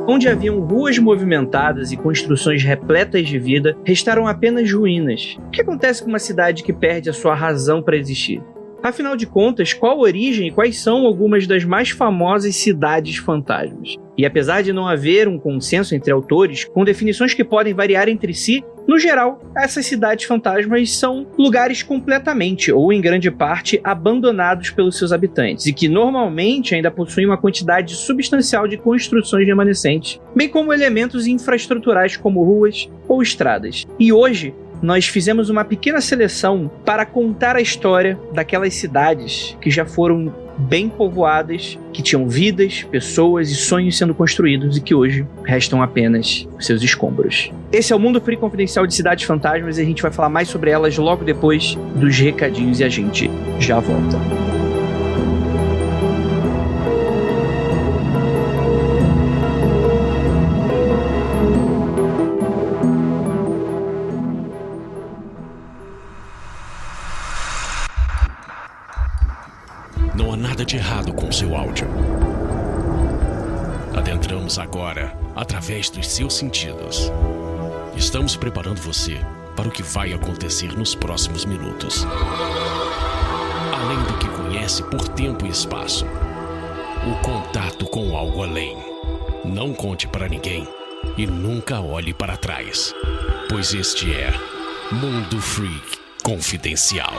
Onde haviam ruas movimentadas e construções repletas de vida, restaram apenas ruínas. O que acontece com uma cidade que perde a sua razão para existir? Afinal de contas, qual a origem e quais são algumas das mais famosas cidades fantasmas? E apesar de não haver um consenso entre autores, com definições que podem variar entre si, no geral, essas cidades fantasmas são lugares completamente, ou em grande parte, abandonados pelos seus habitantes, e que normalmente ainda possuem uma quantidade substancial de construções remanescentes, bem como elementos infraestruturais como ruas ou estradas. E hoje, nós fizemos uma pequena seleção para contar a história daquelas cidades que já foram bem povoadas, que tinham vidas, pessoas e sonhos sendo construídos e que hoje restam apenas os seus escombros. Esse é o Mundo Freak Confidencial de Cidades Fantasmas e a gente vai falar mais sobre elas logo depois dos recadinhos e a gente já volta. Não há nada de errado com seu áudio. Adentramos agora através dos seus sentidos. Estamos preparando você para o que vai acontecer nos próximos minutos. Além do que conhece por tempo e espaço, o contato com algo além. Não conte para ninguém e nunca olhe para trás, pois este é Mundo Freak Confidencial.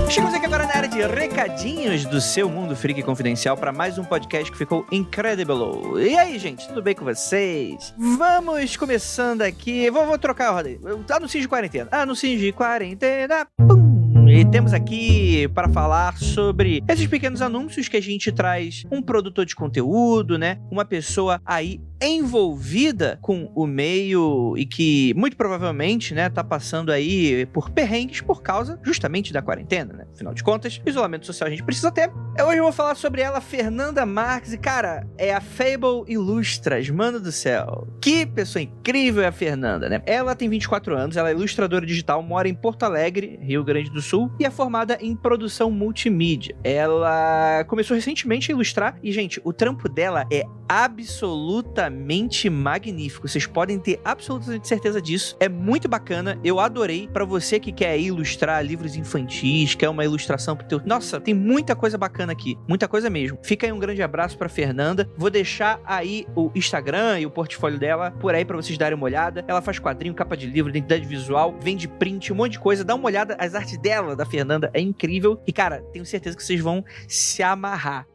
Chegamos aqui agora na área de recadinhos do seu Mundo Freak Confidencial para mais um podcast que ficou incredible. E aí, gente, tudo bem com vocês? Vamos começando aqui. Vou trocar a roda aí. Anúncio de quarentena. Anúncio de quarentena. Pum! E temos aqui para falar sobre esses pequenos anúncios que a gente traz um produtor de conteúdo, né? Uma pessoa aí envolvida com o meio e que muito provavelmente, né, tá passando aí por perrengues por causa justamente da quarentena, né? Afinal de contas, isolamento social a gente precisa ter. Hoje eu vou falar sobre ela, Fernanda Marques, e cara, é a Fable Ilustras, mano do céu. Que pessoa incrível é a Fernanda, né? Ela tem 24 anos, ela é ilustradora digital, mora em Porto Alegre, Rio Grande do Sul, e é formada em produção multimídia. Ela começou recentemente a ilustrar e, gente, o trampo dela é absolutamente magnífico. Vocês podem ter absolutamente certeza disso. É muito bacana. Eu adorei. Pra você que quer ilustrar livros infantis, quer uma ilustração pro teu... Nossa, tem muita coisa bacana aqui. Muita coisa mesmo. Fica aí um grande abraço pra Fernanda. Vou deixar aí o Instagram e o portfólio dela por aí pra vocês darem uma olhada. Ela faz quadrinho, capa de livro, identidade visual, vende print, um monte de coisa. Dá uma olhada. As artes dela, da Fernanda, é incrível. E, cara, tenho certeza que vocês vão se amarrar.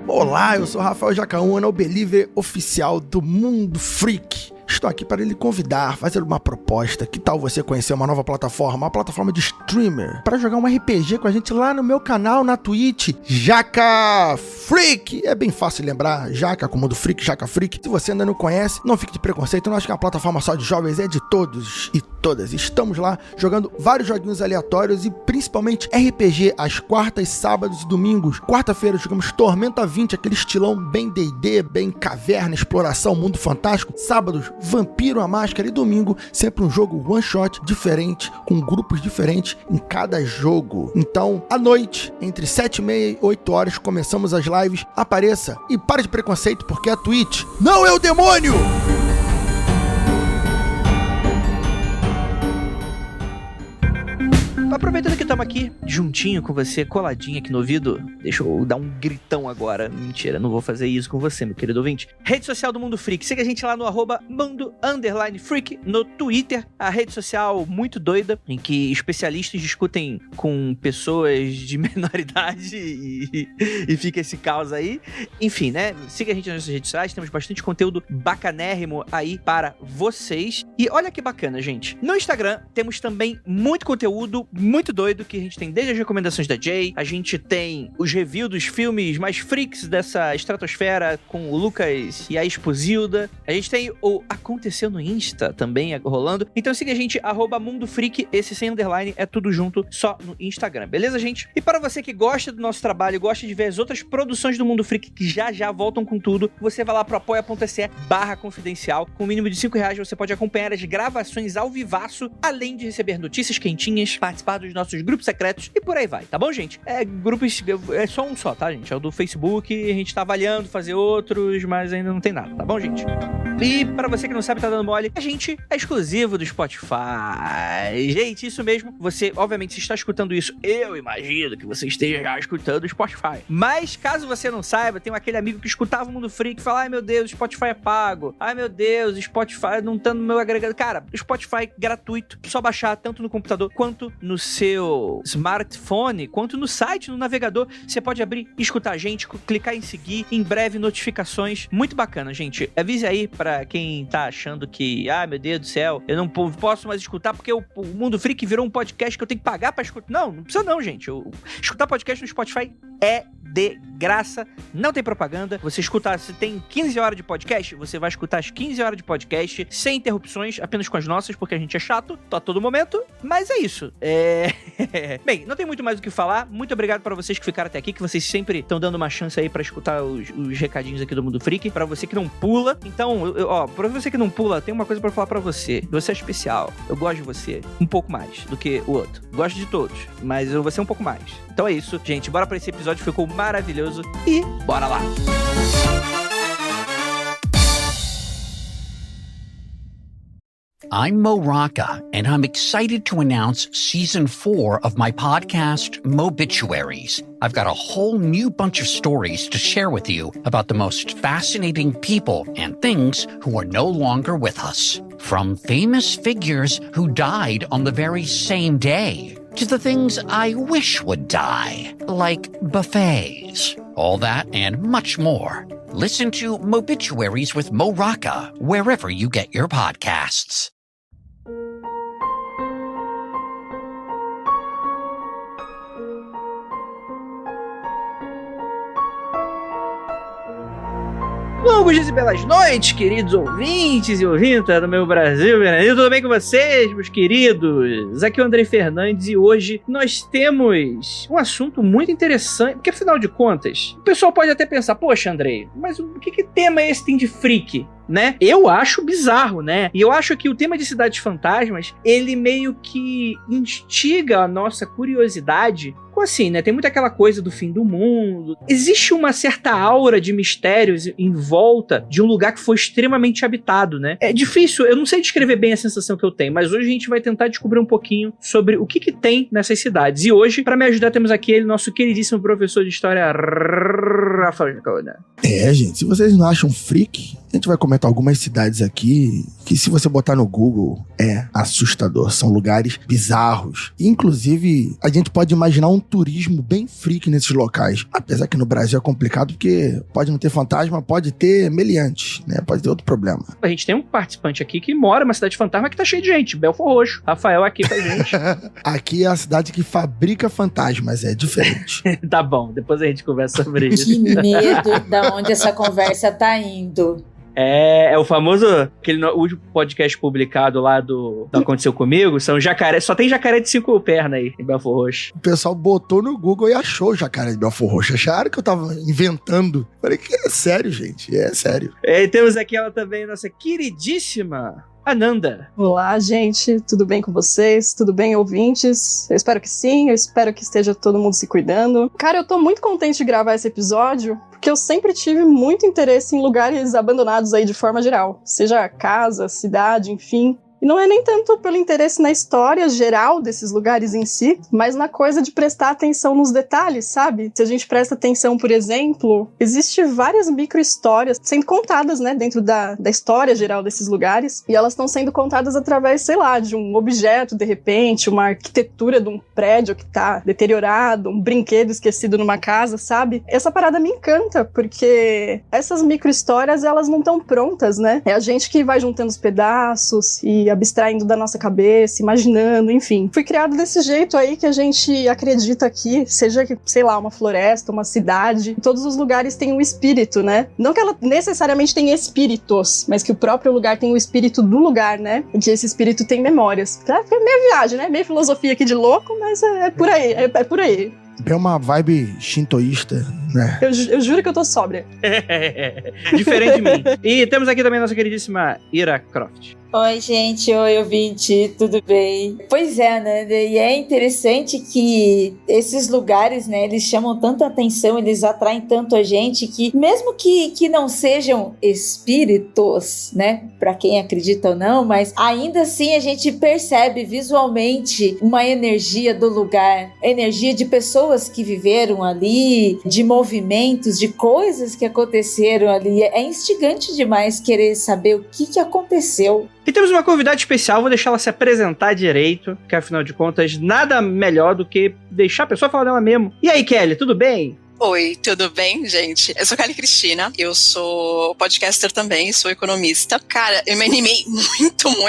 Olá, eu sou Rafael Jacaúna, o believer oficial do Mundo Freak. Estou aqui para lhe convidar, fazer uma proposta. Que tal você conhecer uma nova plataforma, uma plataforma de streamer, para jogar um RPG com a gente lá no meu canal na Twitch, Jaca Freak. É bem fácil lembrar, Jaca como do Freak, Jaca Freak. Se você ainda não conhece, não fique de preconceito, não acho que é uma plataforma só de jovens, é de todos e todas. Estamos lá jogando vários joguinhos aleatórios e principalmente RPG às quartas, sábados e domingos. Quarta-feira jogamos Tormenta 20, aquele estilão bem D&D, bem caverna, exploração, mundo fantástico. Sábados, Vampiro à Máscara, e domingo sempre um jogo one shot diferente, com grupos diferentes em cada jogo. Então, à noite, entre 7h30 e 8 horas, começamos as lives. Apareça e pare de preconceito, porque a Twitch não é o demônio! Aproveitando que estamos aqui juntinho com você, coladinho aqui no ouvido, deixa eu dar um gritão agora. Mentira, não vou fazer isso com você, meu querido ouvinte. Rede social do Mundo Freak, siga a gente lá no @mundo_freak no Twitter, a rede social muito doida, em que especialistas discutem com pessoas de menor idade e fica esse caos aí. Enfim, né, siga a gente nas nossas redes sociais, temos bastante conteúdo bacanérrimo aí para vocês. E olha que bacana, gente, no Instagram temos também muito conteúdo muito doido, que a gente tem desde as recomendações da Jay, a gente tem os reviews dos filmes mais freaks dessa estratosfera com o Lucas e a Exposilda. A gente tem o Aconteceu no Insta também rolando. Então siga a gente, @MundoFreak, esse sem underline, é tudo junto, só no Instagram, beleza, gente? E para você que gosta do nosso trabalho, gosta de ver as outras produções do Mundo Freak que já voltam com tudo, você vai lá pro apoia.se/confidencial. Com o mínimo de R$5 você pode acompanhar as gravações ao vivaço, além de receber notícias quentinhas, participar dos nossos grupos secretos e por aí vai, tá bom, gente? Grupos, é só um só, tá, gente? É o do Facebook, a gente tá avaliando fazer outros, mas ainda não tem nada, tá bom, gente? E pra você que não sabe, tá dando mole, a gente é exclusivo do Spotify. Gente, isso mesmo. Você, obviamente, se está escutando isso, eu imagino que você esteja já escutando o Spotify. Mas, caso você não saiba, tem aquele amigo que escutava o Mundo Freak e fala: ai meu Deus, o Spotify é pago. Ai meu Deus, o Spotify não tá no meu agregador. Cara, o Spotify gratuito, só baixar tanto no computador quanto no seu smartphone, quanto no site, no navegador. Você pode abrir e escutar a gente, clicar em seguir, em breve notificações. Muito bacana, gente. Avise aí pra quem tá achando que, meu Deus do céu, eu não posso mais escutar porque o Mundo Freak virou um podcast que eu tenho que pagar pra escutar. Não precisa não, gente. Escutar podcast no Spotify é de graça, não tem propaganda. Você escuta, se tem 15 horas de podcast, você vai escutar as 15 horas de podcast sem interrupções, apenas com as nossas, porque a gente é chato, a todo momento, mas é isso. Bem, não tem muito mais o que falar. Muito obrigado para vocês que ficaram até aqui, que vocês sempre estão dando uma chance aí pra escutar os recadinhos aqui do Mundo Freak. Pra você que não pula, então, pra você que não pula, tem uma coisa pra falar pra você. Você é especial. Eu gosto de você um pouco mais do que o outro. Gosto de todos, mas você um pouco mais. Então é isso, gente. Bora pra esse episódio, ficou maravilhoso e bora lá! I'm Mo Rocca, and I'm excited to announce Season 4 of my podcast, Mobituaries. I've got a whole new bunch of stories to share with you about the most fascinating people and things who are no longer with us. From famous figures who died on the very same day, to the things I wish would die, like buffets. All that and much more. Listen to Mobituaries with Mo Rocca wherever you get your podcasts. Longos dias e belas noites, queridos ouvintes e ouvintas do meu Brasil, tudo bem com vocês, meus queridos? Aqui é o Andrei Fernandes e hoje nós temos um assunto muito interessante, porque afinal de contas, o pessoal pode até pensar, poxa, Andrei, mas o que tema é esse tem de freak? Né? Eu acho bizarro, né? E eu acho que o tema de Cidades Fantasmas, ele meio que instiga a nossa curiosidade. Assim, né? Tem muito aquela coisa do fim do mundo. Existe uma certa aura de mistérios em volta de um lugar que foi extremamente habitado, né? É difícil, eu não sei descrever bem a sensação que eu tenho, mas hoje a gente vai tentar descobrir um pouquinho sobre o que tem nessas cidades. E hoje, para me ajudar, temos aqui ele, nosso queridíssimo professor de história, Rafael Jacaúna. Gente, se vocês não acham freak, a gente vai comentar algumas cidades aqui que, se você botar no Google, é assustador. São lugares bizarros. Inclusive, a gente pode imaginar um turismo bem freak nesses locais. Apesar que no Brasil é complicado, porque pode não ter fantasma, pode ter meliantes, né? Pode ter outro problema. A gente tem um participante aqui que mora numa cidade fantasma que tá cheia de gente. Belfort Roxo. Rafael aqui com a gente. Aqui é a cidade que fabrica fantasmas, é diferente. Tá bom, depois a gente conversa sobre isso. Que medo da onde essa conversa tá indo. É o famoso, aquele último podcast publicado lá do Aconteceu Comigo, são jacaré, só tem jacaré de 5 pernas aí, em Belfort Roxo. O pessoal botou no Google e achou o jacaré de Belfort Roxo. Acharam que eu tava inventando. Falei que é sério, gente, é sério. E temos aqui ela também, nossa queridíssima Ananda. Olá, gente, tudo bem com vocês? Tudo bem, ouvintes? Eu espero que sim, eu espero que esteja todo mundo se cuidando. Cara, eu tô muito contente de gravar esse episódio, porque eu sempre tive muito interesse em lugares abandonados aí de forma geral, seja casa, cidade, enfim. E não é nem tanto pelo interesse na história geral desses lugares em si, mas na coisa de prestar atenção nos detalhes, sabe? Se a gente presta atenção, por exemplo, existe várias micro-histórias sendo contadas, né, dentro da história geral desses lugares, e elas estão sendo contadas através, sei lá, de um objeto, de repente, uma arquitetura de um prédio que tá deteriorado, um brinquedo esquecido numa casa, sabe? Essa parada me encanta, porque essas micro-histórias, elas não estão prontas, né? É a gente que vai juntando os pedaços e abstraindo da nossa cabeça, imaginando, enfim. Fui criado desse jeito aí que a gente acredita aqui, seja, sei lá, uma floresta, uma cidade, todos os lugares têm um espírito, né? Não que ela necessariamente tenha espíritos, mas que o próprio lugar tem o espírito do lugar, né? E que esse espírito tem memórias. É meio viagem, né? Meio filosofia aqui de louco, mas é por aí, é por aí. É uma vibe shintoísta, né? Eu juro que eu tô sóbria. Diferente de mim. E temos aqui também a nossa queridíssima Ira Croft. Oi, gente. Oi, ouvinte. Tudo bem? Pois é, né? E é interessante que esses lugares, né? Eles chamam tanta atenção, eles atraem tanto a gente que, mesmo que não sejam espíritos, né? Pra quem acredita ou não, mas ainda assim a gente percebe visualmente uma energia do lugar, energia de pessoas que viveram ali, de movimentos, de coisas que aconteceram ali. É instigante demais querer saber o que aconteceu. E temos uma convidada especial, vou deixar ela se apresentar direito, porque afinal de contas, nada melhor do que deixar a pessoa falar dela mesmo. E aí, Kelly, tudo bem? Oi, tudo bem, gente? Eu sou Kelly Cristina, eu sou podcaster também, sou economista. Cara, eu me animei muito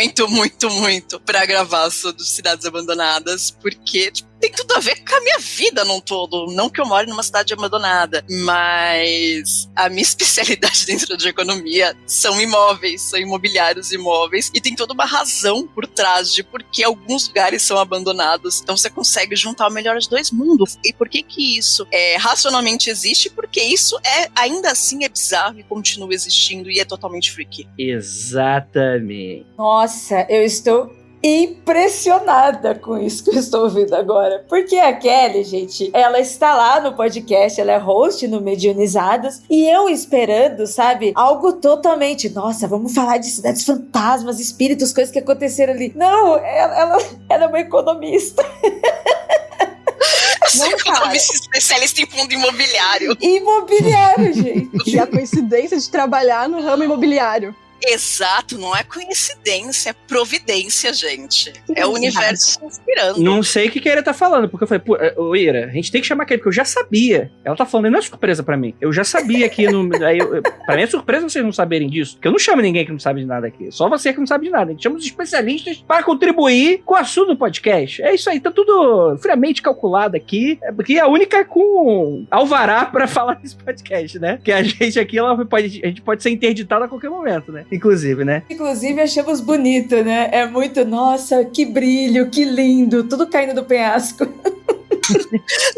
pra gravar sobre Cidades Abandonadas, porque tem tudo a ver com a minha vida num todo. Não que eu moro numa cidade abandonada, mas a minha especialidade dentro de economia são imóveis, são imobiliários imóveis, e tem toda uma razão por trás de por que alguns lugares são abandonados. Então você consegue juntar o melhor de dois mundos. E por que isso racionalmente existe? Porque isso ainda assim é bizarro e continua existindo e é totalmente freaky. Exatamente. Nossa, eu estou impressionada com isso que eu estou ouvindo agora. Porque a Kelly, gente, ela está lá no podcast, ela é host no Mediunizados, e eu esperando, sabe, algo totalmente, nossa, vamos falar de cidades fantasmas, espíritos, coisas que aconteceram ali. Não, ela é uma economista. Eu sou economista especialista em fundo imobiliário. Imobiliário, gente. E a coincidência de trabalhar no ramo imobiliário. Exato, não é coincidência, é providência, gente. É o universo conspirando. Não sei o que a Ira tá falando, porque eu falei, pô, Ira, a gente tem que chamar aquele, porque eu já sabia. Ela tá falando, não é surpresa pra mim. Eu já sabia que pra mim é surpresa vocês não saberem disso, porque eu não chamo ninguém que não sabe de nada aqui. Só você que não sabe de nada. A gente chama os especialistas para contribuir com o assunto do podcast. É isso aí, tá tudo friamente calculado aqui, porque é a única com alvará pra falar desse podcast, né? Que a gente aqui, a gente pode ser interditado a qualquer momento, né? Inclusive, né? Inclusive, achamos bonito, né? É muito, nossa, que brilho, que lindo, tudo caindo do penhasco.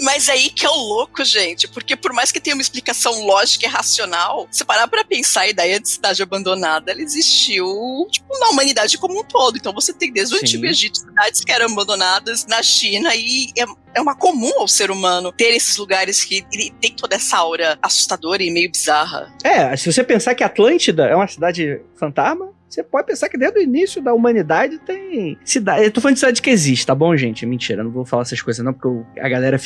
Mas aí que é o louco, gente, porque por mais que tenha uma explicação lógica e racional, se parar pra pensar a ideia de cidade abandonada, ela existiu, tipo, na humanidade como um todo. Então você tem desde o Antigo Egito cidades que eram abandonadas na China, e é uma comum ao ser humano ter esses lugares que tem toda essa aura assustadora e meio bizarra. Se você pensar que Atlântida é uma cidade fantasma, você pode pensar que desde o início da humanidade tem cidade. Eu tô falando de cidade que existe, tá bom, gente? Mentira, eu não vou falar essas coisas não, porque a galera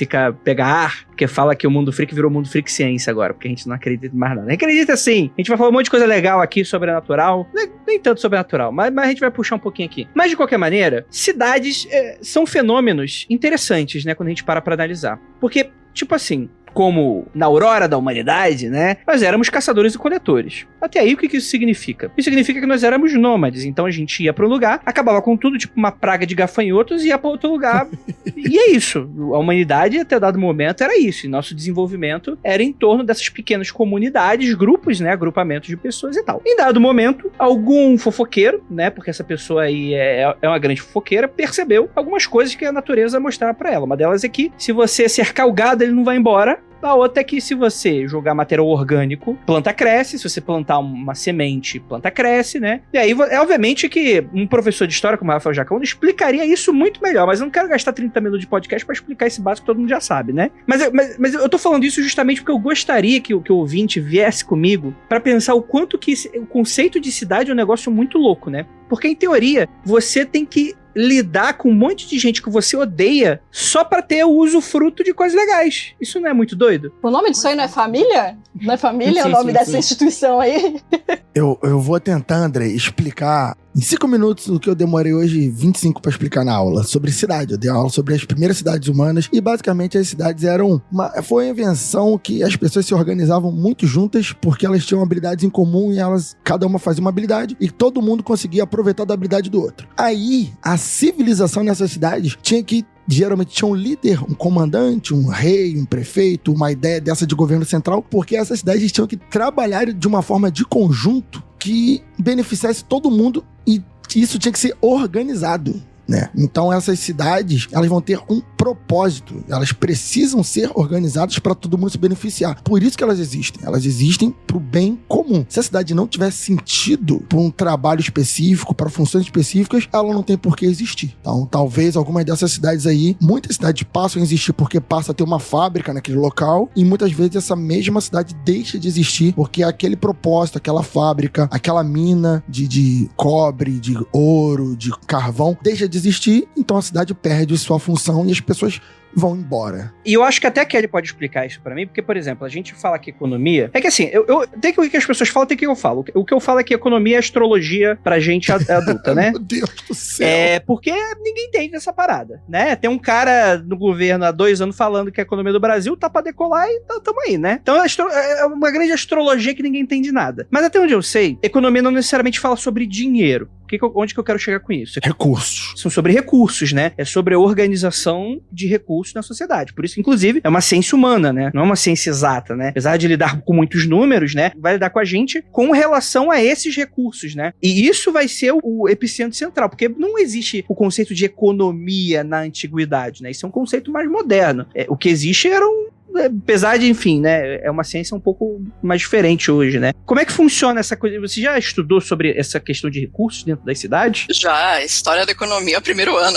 pega ar, porque fala que o mundo freak virou mundo freak ciência agora, porque a gente não acredita em mais nada. A gente acredita sim, a gente vai falar um monte de coisa legal aqui, sobrenatural, nem tanto sobrenatural, mas a gente vai puxar um pouquinho aqui. Mas de qualquer maneira, cidades são fenômenos interessantes, né, quando a gente para pra analisar. Porque, tipo assim, como na aurora da humanidade, né, nós éramos caçadores e coletores. Até aí, o que isso significa? Isso significa que nós éramos nômades, então a gente ia para um lugar, acabava com tudo, tipo uma praga de gafanhotos, e ia para outro lugar, e é isso. A humanidade, até dado momento, era isso, e nosso desenvolvimento era em torno dessas pequenas comunidades, grupos, né, agrupamentos de pessoas e tal. Em dado momento, algum fofoqueiro, né, porque essa pessoa aí é uma grande fofoqueira, percebeu algumas coisas que a natureza mostrava para ela. Uma delas é que, se você cercar o gado, ele não vai embora. A outra é que, se você jogar material orgânico, planta cresce. Se você plantar uma semente, planta cresce, né? E aí, obviamente que um professor de história como o Rafael Jacão explicaria isso muito melhor, mas eu não quero gastar 30 minutos de podcast pra explicar esse básico que todo mundo já sabe, né? Mas eu tô falando isso justamente porque eu gostaria que o ouvinte viesse comigo pra pensar o quanto que o conceito de cidade é um negócio muito louco, né? Porque, em teoria, você tem que lidar com um monte de gente que você odeia só pra ter o usufruto de coisas legais. Isso não é muito doido? O nome disso aí não é família? Não é família? Sim, o nome dessa instituição aí? Eu vou tentar, André, explicar Em 5 minutos, o que eu demorei hoje 25 para explicar na aula sobre cidade. Eu dei aula sobre as primeiras cidades humanas e basicamente as cidades foi uma invenção que as pessoas se organizavam muito juntas porque elas tinham habilidades em comum e cada uma fazia uma habilidade e todo mundo conseguia aproveitar da habilidade do outro. Aí, a civilização nessas cidades geralmente tinha um líder, um comandante, um rei, um prefeito, uma ideia dessa de governo central, porque essas cidades tinham que trabalhar de uma forma de conjunto que beneficiasse todo mundo e isso tinha que ser organizado, né? Então essas cidades, elas vão ter um propósito, elas precisam ser organizadas para todo mundo se beneficiar. Por isso que elas existem para o bem comum. Se a cidade não tiver sentido para um trabalho específico, para funções específicas, ela não tem por que existir. Então talvez algumas dessas cidades aí, muitas cidades passam a existir porque passa a ter uma fábrica naquele local e muitas vezes essa mesma cidade deixa de existir porque aquele propósito, aquela fábrica, aquela mina de cobre, de ouro, de carvão, deixa de existir, então a cidade perde sua função e as pessoas vão embora. E eu acho que até a Kelly pode explicar isso pra mim, porque, por exemplo, a gente fala que economia... É que assim, tem que o que as pessoas falam, tem que eu falo. O que eu falo é que economia é astrologia pra gente adulta, né? Meu Deus do céu. Porque ninguém entende essa parada, né? Tem um cara no governo há 2 anos falando que a economia do Brasil tá pra decolar e tamo aí, né? Então é uma grande astrologia que ninguém entende nada. Mas até onde eu sei, economia não necessariamente fala sobre dinheiro. Onde que eu quero chegar com isso? Recursos. São sobre recursos, né? É sobre a organização de recursos na sociedade. Por isso, inclusive, é uma ciência humana, né? Não é uma ciência exata, né? Apesar de lidar com muitos números, né? Vai lidar com a gente com relação a esses recursos, né? E isso vai ser o epicentro central, porque não existe o conceito de economia na antiguidade, né? Isso é um conceito mais moderno. O que existe apesar de, enfim, né, é uma ciência um pouco mais diferente hoje, né? Como é que funciona essa coisa? Você já estudou sobre essa questão de recursos dentro das cidades? Já, história da economia, primeiro ano.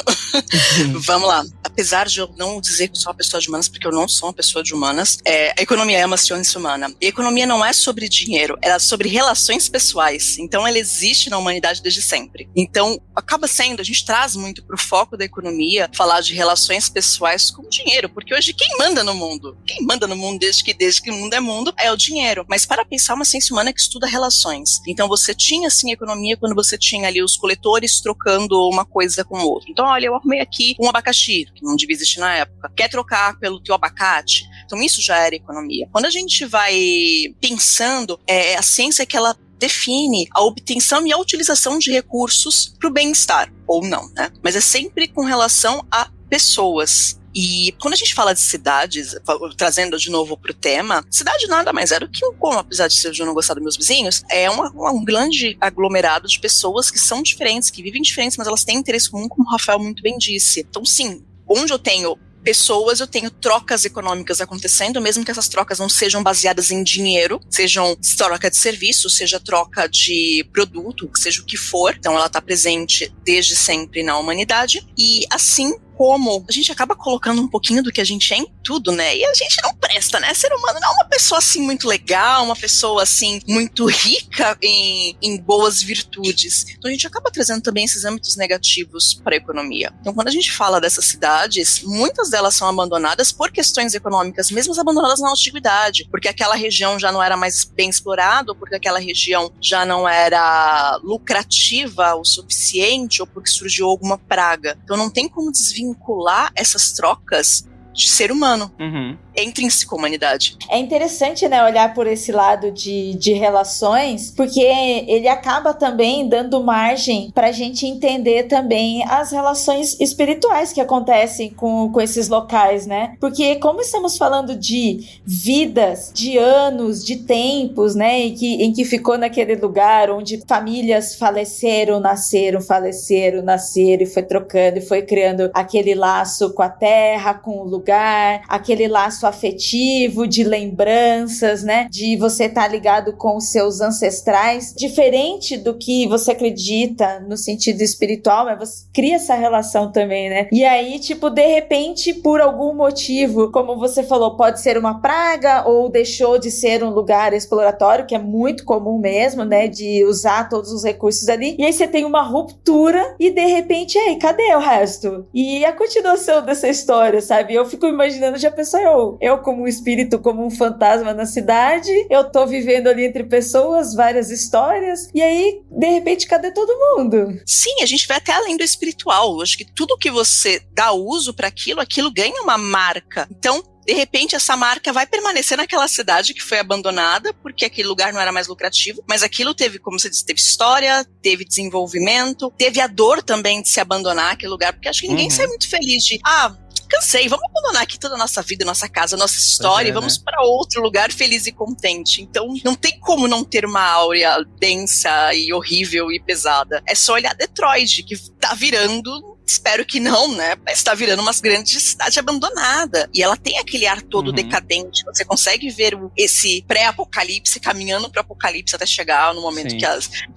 Vamos lá. Apesar de eu não dizer que sou uma pessoa de humanas, porque eu não sou uma pessoa de humanas, a economia é uma ciência humana. E a economia não é sobre dinheiro, ela é sobre relações pessoais. Então ela existe na humanidade desde sempre. Então, acaba sendo, a gente traz muito pro foco da economia falar de relações pessoais com dinheiro, porque hoje quem manda no mundo? Quem manda no mundo desde que o mundo é o dinheiro. Mas para pensar, uma ciência humana que estuda relações. Então você tinha, sim, economia quando você tinha ali os coletores trocando uma coisa com o outro. Então, olha, eu arrumei aqui um abacaxi, que não devia existir na época. Quer trocar pelo teu abacate? Então isso já era economia. Quando a gente vai pensando, a ciência que ela define a obtenção e a utilização de recursos para o bem-estar, ou não, né? Mas é sempre com relação a pessoas. E quando a gente fala de cidades, trazendo de novo pro tema, cidade nada mais é do que como, apesar de eu não gostar dos meus vizinhos, é um grande aglomerado de pessoas que são diferentes, que vivem diferentes, mas elas têm interesse comum, como o Rafael muito bem disse. Então sim, onde eu tenho pessoas, eu tenho trocas econômicas acontecendo, mesmo que essas trocas não sejam baseadas em dinheiro, sejam troca de serviço, seja troca de produto, seja o que for. Então ela está presente desde sempre na humanidade e assim como a gente acaba colocando um pouquinho do que a gente é em tudo, né? E a gente não presta, né? Ser humano não é uma pessoa assim muito legal, uma pessoa assim muito rica em boas virtudes. Então a gente acaba trazendo também esses âmbitos negativos para a economia. Então quando a gente fala dessas cidades, muitas delas são abandonadas por questões econômicas, mesmo abandonadas na antiguidade, porque aquela região já não era mais bem explorada, ou porque aquela região já não era lucrativa o suficiente, ou porque surgiu alguma praga. Então não tem como desvincular essas trocas de ser humano. É intrínseco à humanidade. É interessante, né, olhar por esse lado de relações, porque ele acaba também dando margem pra gente entender também as relações espirituais que acontecem com esses locais, né? Porque como estamos falando de vidas, de anos, de tempos, né, em que ficou naquele lugar onde famílias faleceram, nasceram e foi trocando e foi criando aquele laço com a terra, com o lugar, aquele laço afetivo, de lembranças, né? De você estar ligado com os seus ancestrais, diferente do que você acredita no sentido espiritual, mas você cria essa relação também, né? E aí, tipo, de repente, por algum motivo, como você falou, pode ser uma praga ou deixou de ser um lugar exploratório, que é muito comum mesmo, né? De usar todos os recursos ali. E aí você tem uma ruptura e, de repente, aí, cadê o resto? E a continuação dessa história, sabe? Eu fico imaginando, já pensou eu como um espírito, como um fantasma na cidade, eu tô vivendo ali entre pessoas, várias histórias, e aí, de repente, cadê todo mundo? Sim, a gente vai até além do espiritual. Eu acho que tudo que você dá uso para aquilo ganha uma marca. Então, de repente, essa marca vai permanecer naquela cidade que foi abandonada, porque aquele lugar não era mais lucrativo, mas aquilo teve, como você disse, teve história, teve desenvolvimento, teve a dor também de se abandonar aquele lugar, porque acho que ninguém sai muito feliz de, cansei, vamos abandonar aqui toda a nossa vida, nossa casa, nossa história, e vamos para outro lugar feliz e contente. Então, não tem como não ter uma áurea densa e horrível e pesada. É só olhar Detroit, que tá virando... Espero que não, né? Mas tá virando uma grande cidade abandonada. E ela tem aquele ar todo decadente. Você consegue ver esse pré-apocalipse caminhando pro apocalipse até chegar no momento que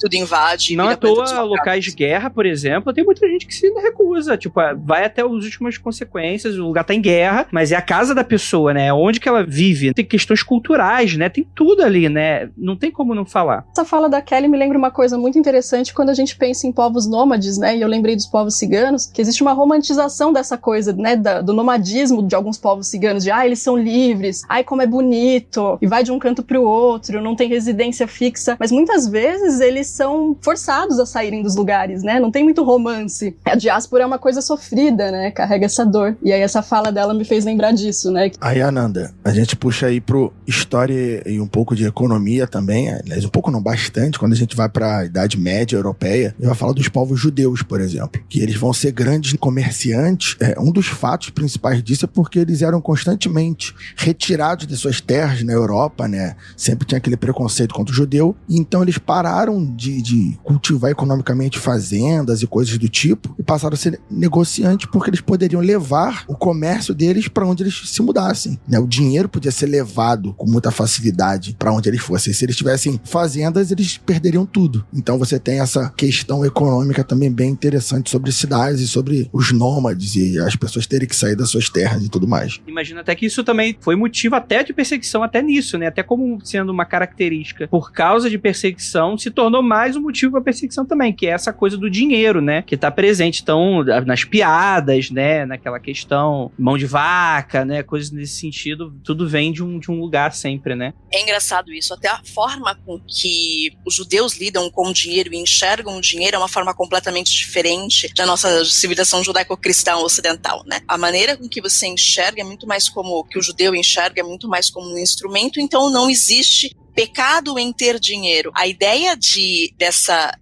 tudo invade. Não à toa, locais de guerra, por exemplo, tem muita gente que se recusa. Tipo, vai até as últimas consequências. O lugar tá em guerra, mas é a casa da pessoa, né? Onde que ela vive. Tem questões culturais, né? Tem tudo ali, né? Não tem como não falar. Essa fala da Kelly me lembra uma coisa muito interessante quando a gente pensa em povos nômades, né? E eu lembrei dos povos ciganos, que existe uma romantização dessa coisa, né, do nomadismo de alguns povos ciganos, de eles são livres, como é bonito, e vai de um canto pro outro, não tem residência fixa, mas muitas vezes eles são forçados a saírem dos lugares, né, não tem muito romance. A diáspora é uma coisa sofrida, né, carrega essa dor, e aí essa fala dela me fez lembrar disso, né. Aí, Ananda, a gente puxa aí pro história e um pouco de economia também, aliás, um pouco não, bastante, quando a gente vai pra Idade Média Europeia, e vai falar dos povos judeus, por exemplo, que eles vão ser grandes comerciantes. Um dos fatos principais disso é porque eles eram constantemente retirados de suas terras na Europa, né? Sempre tinha aquele preconceito contra o judeu, e então eles pararam de cultivar economicamente fazendas e coisas do tipo, e passaram a ser negociantes porque eles poderiam levar o comércio deles para onde eles se mudassem, né? O dinheiro podia ser levado com muita facilidade para onde eles fossem. Se eles tivessem fazendas, eles perderiam tudo. Então você tem essa questão econômica também bem interessante sobre cidades e sobre os nômades e as pessoas terem que sair das suas terras e tudo mais. Imagino até que isso também foi motivo até de perseguição, até nisso, né? Até como sendo uma característica por causa de perseguição, se tornou mais um motivo para perseguição também, que é essa coisa do dinheiro, né? Que tá presente, então, nas piadas, né? Naquela questão, mão de vaca, né? Coisas nesse sentido, tudo vem de um lugar sempre, né? É engraçado isso, até a forma com que os judeus lidam com o dinheiro e enxergam o dinheiro é uma forma completamente diferente da nossa civilização judaico-cristã ocidental, né? A maneira com que você enxerga é muito mais como, que o judeu enxerga é muito mais como um instrumento, então não existe pecado em ter dinheiro. A ideia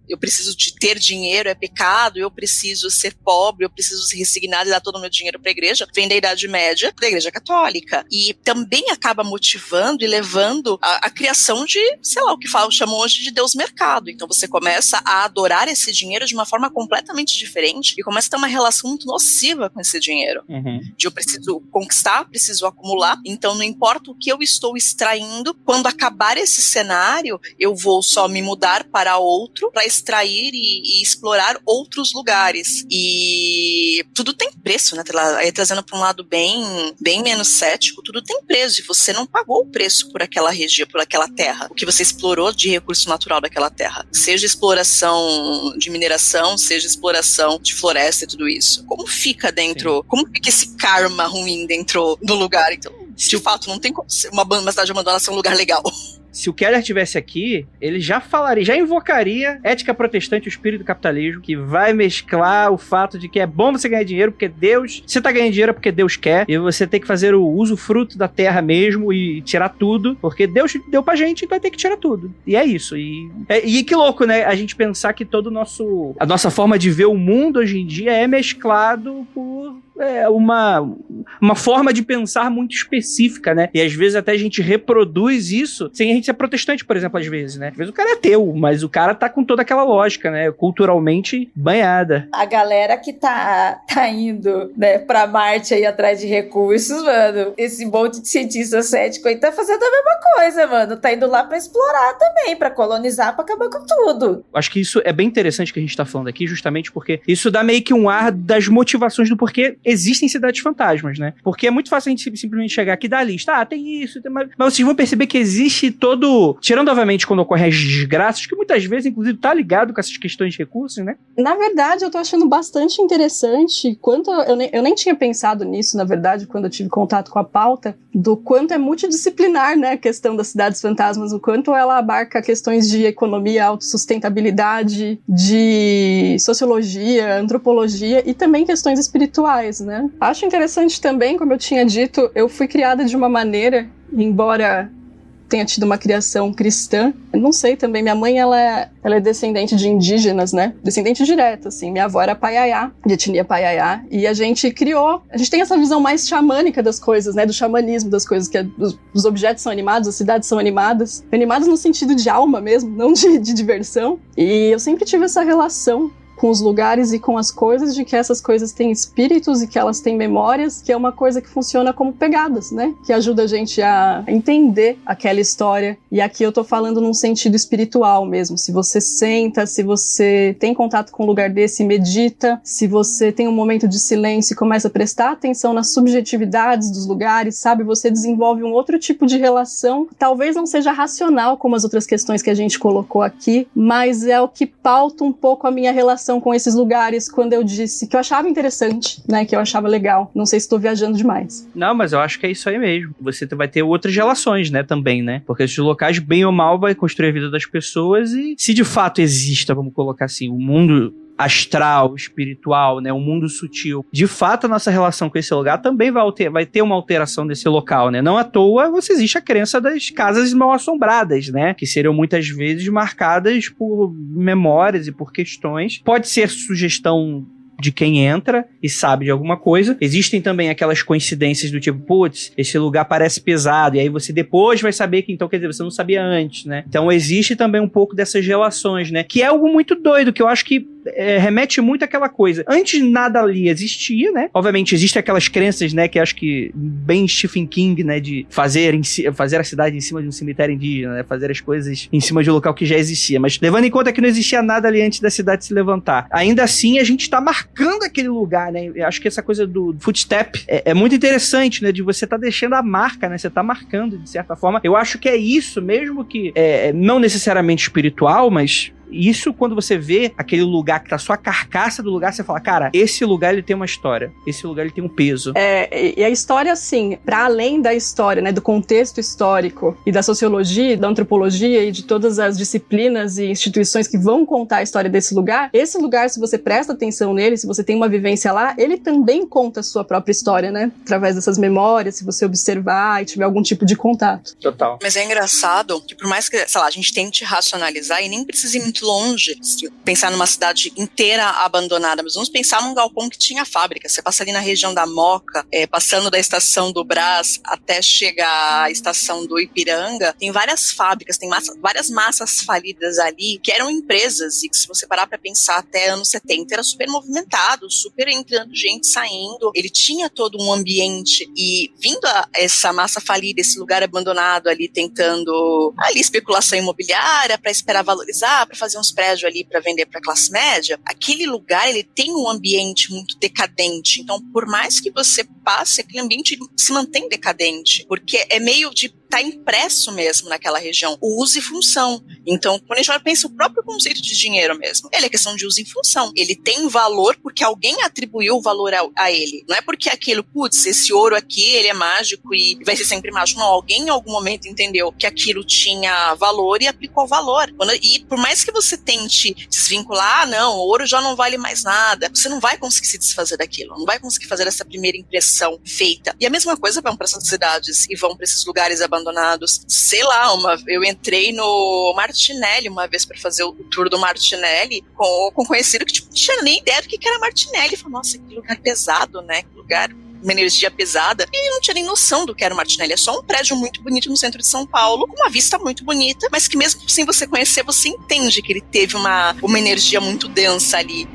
eu preciso de ter dinheiro é pecado, eu preciso ser pobre, eu preciso ser resignado e dar todo o meu dinheiro para a igreja, vem da Idade Média, da Igreja Católica. E também acaba motivando e levando a criação de, sei lá, o que chamam hoje de Deus Mercado. Então você começa a adorar esse dinheiro de uma forma completamente diferente e começa a ter uma relação muito nociva com esse dinheiro. De eu preciso conquistar, preciso acumular, então não importa o que eu estou extraindo, quando acabar esse cenário, eu vou só me mudar para outro, para extrair e explorar outros lugares. E tudo tem preço, né? Aí trazendo para um lado bem menos cético, tudo tem preço, e você não pagou o preço por aquela região, por aquela terra, o que você explorou de recurso natural daquela terra. Seja exploração de mineração, seja exploração de floresta e tudo isso. Como fica dentro, como fica esse karma ruim dentro do lugar? Então, de fato, não tem como uma cidade abandonada ser um lugar legal. Se o Keller estivesse aqui, ele já falaria, já invocaria ética protestante e o espírito do capitalismo, que vai mesclar o fato de que é bom você ganhar dinheiro porque Deus... Você tá ganhando dinheiro porque Deus quer, e você tem que fazer o usufruto da terra mesmo e tirar tudo, porque Deus deu pra gente, então tem que tirar tudo. E é isso. E que louco, né? A gente pensar que a nossa forma de ver o mundo hoje em dia é mesclado por uma forma de pensar muito específica, né? E às vezes até a gente reproduz isso sem a gente ser protestante, por exemplo, às vezes, né? Às vezes o cara é ateu, mas o cara tá com toda aquela lógica, né? Culturalmente banhada. A galera que tá indo, né, pra Marte aí atrás de recursos, mano, esse monte de cientista cético aí tá fazendo a mesma coisa, mano. Tá indo lá pra explorar também, pra colonizar, pra acabar com tudo. Acho que isso é bem interessante que a gente tá falando aqui, justamente porque isso dá meio que um ar das motivações do porquê existem cidades fantasmas, né? Porque é muito fácil a gente simplesmente chegar aqui e dar a lista. Ah, tem isso, tem mais... Mas vocês vão perceber que existe todo... Tirando, obviamente, quando ocorrem as desgraças, que muitas vezes, inclusive, tá ligado com essas questões de recursos, né? Na verdade, eu tô achando bastante interessante quanto... Eu nem tinha pensado nisso, na verdade, quando eu tive contato com a pauta, do quanto é multidisciplinar, né, a questão das cidades fantasmas, o quanto ela abarca questões de economia, autossustentabilidade, de sociologia, antropologia e também questões espirituais, né? Acho interessante também, como eu tinha dito, eu fui criada de uma maneira, embora tenha tido uma criação cristã, eu não sei também, minha mãe, ela é descendente de indígenas, né? Descendente direto, assim, minha avó era Paiaiá, de etnia Paiaiá, e a gente tem essa visão mais xamânica das coisas, né? Do xamanismo das coisas, que os objetos são animados, as cidades são animadas no sentido de alma mesmo, não de diversão, e eu sempre tive essa relação com os lugares e com as coisas, de que essas coisas têm espíritos e que elas têm memórias, que é uma coisa que funciona como pegadas, né? Que ajuda a gente a entender aquela história. E aqui eu tô falando num sentido espiritual mesmo. Se você senta, se você tem contato com um lugar desse, medita, se você tem um momento de silêncio e começa a prestar atenção nas subjetividades dos lugares, sabe? Você desenvolve um outro tipo de relação, talvez não seja racional como as outras questões que a gente colocou aqui, mas é o que pauta um pouco a minha relação com esses lugares, quando eu disse que eu achava interessante, né, que eu achava legal. Não sei se estou viajando demais. Não, mas eu acho que é isso aí mesmo. Você vai ter outras relações, né, também, né? Porque esses locais, bem ou mal, vai construir a vida das pessoas e se de fato exista, vamos colocar assim, o mundo astral, espiritual, né, um mundo sutil. De fato, a nossa relação com esse lugar também vai ter uma alteração desse local, né? Não à toa existe a crença das casas mal assombradas, né? Que seriam muitas vezes marcadas por memórias e por questões. Pode ser sugestão de quem entra e sabe de alguma coisa. Existem também aquelas coincidências do tipo, putz, esse lugar parece pesado, e aí você depois vai saber que, então, quer dizer, você não sabia antes, né? Então existe também um pouco dessas relações, né? Que é algo muito doido, que eu acho que remete muito àquela coisa. Antes nada ali existia, né? Obviamente existem aquelas crenças, né, que eu acho que bem Stephen King, né, de fazer a cidade em cima de um cemitério indígena, né? Fazer as coisas em cima de um local que já existia. Mas levando em conta que não existia nada ali antes da cidade se levantar. Ainda assim, a gente tá marcando aquele lugar, né? Eu acho que essa coisa do footstep é muito interessante, né? De você tá deixando a marca, né? Você tá marcando, de certa forma. Eu acho que é isso, mesmo que não necessariamente espiritual, mas isso, quando você vê aquele lugar que tá só a carcaça do lugar, você fala, cara, esse lugar ele tem uma história, esse lugar ele tem um peso. E a história, assim, para além da história, né, do contexto histórico e da sociologia, da antropologia e de todas as disciplinas e instituições que vão contar a história desse lugar, esse lugar, se você presta atenção nele, se você tem uma vivência lá, ele também conta a sua própria história, né? Através dessas memórias, se você observar e tiver algum tipo de contato. Total. Mas é engraçado que por mais que, sei lá, a gente tente racionalizar e nem precisa ir muito longe, pensar numa cidade inteira abandonada, mas vamos pensar num galpão que tinha fábrica. Você passa ali na região da Moca, passando da estação do Brás até chegar à estação do Ipiranga, tem várias fábricas, tem várias massas falidas ali, que eram empresas, e que se você parar pra pensar até anos 70, era super movimentado, super entrando gente, saindo, ele tinha todo um ambiente, e vindo essa massa falida, esse lugar abandonado ali, tentando ali especulação imobiliária, pra esperar valorizar, pra fazer uns prédios ali para vender para classe média, aquele lugar ele tem um ambiente muito decadente. Então, por mais que você passe, aquele ambiente se mantém decadente, porque é meio de tá impresso mesmo naquela região, o uso e função. Então, quando a gente pensa o próprio conceito de dinheiro mesmo, ele é questão de uso e função. Ele tem valor porque alguém atribuiu o valor a ele. Não é porque aquilo, putz, esse ouro aqui, ele é mágico e vai ser sempre mágico. Não, alguém em algum momento entendeu que aquilo tinha valor e aplicou valor. E por mais que você tente desvincular, não, o ouro já não vale mais nada, você não vai conseguir se desfazer daquilo, não vai conseguir fazer essa primeira impressão feita. E a mesma coisa vão para essas cidades e vão para esses lugares abandonados. Sei lá, eu entrei no Martinelli uma vez para fazer o tour do Martinelli com um conhecido que tipo, não tinha nem ideia do que era Martinelli. Falei, nossa, que lugar pesado, né? Que lugar, uma energia pesada. E ele não tinha nem noção do que era o Martinelli. É só um prédio muito bonito no centro de São Paulo, com uma vista muito bonita, mas que mesmo sem você conhecer, você entende que ele teve uma energia muito densa ali.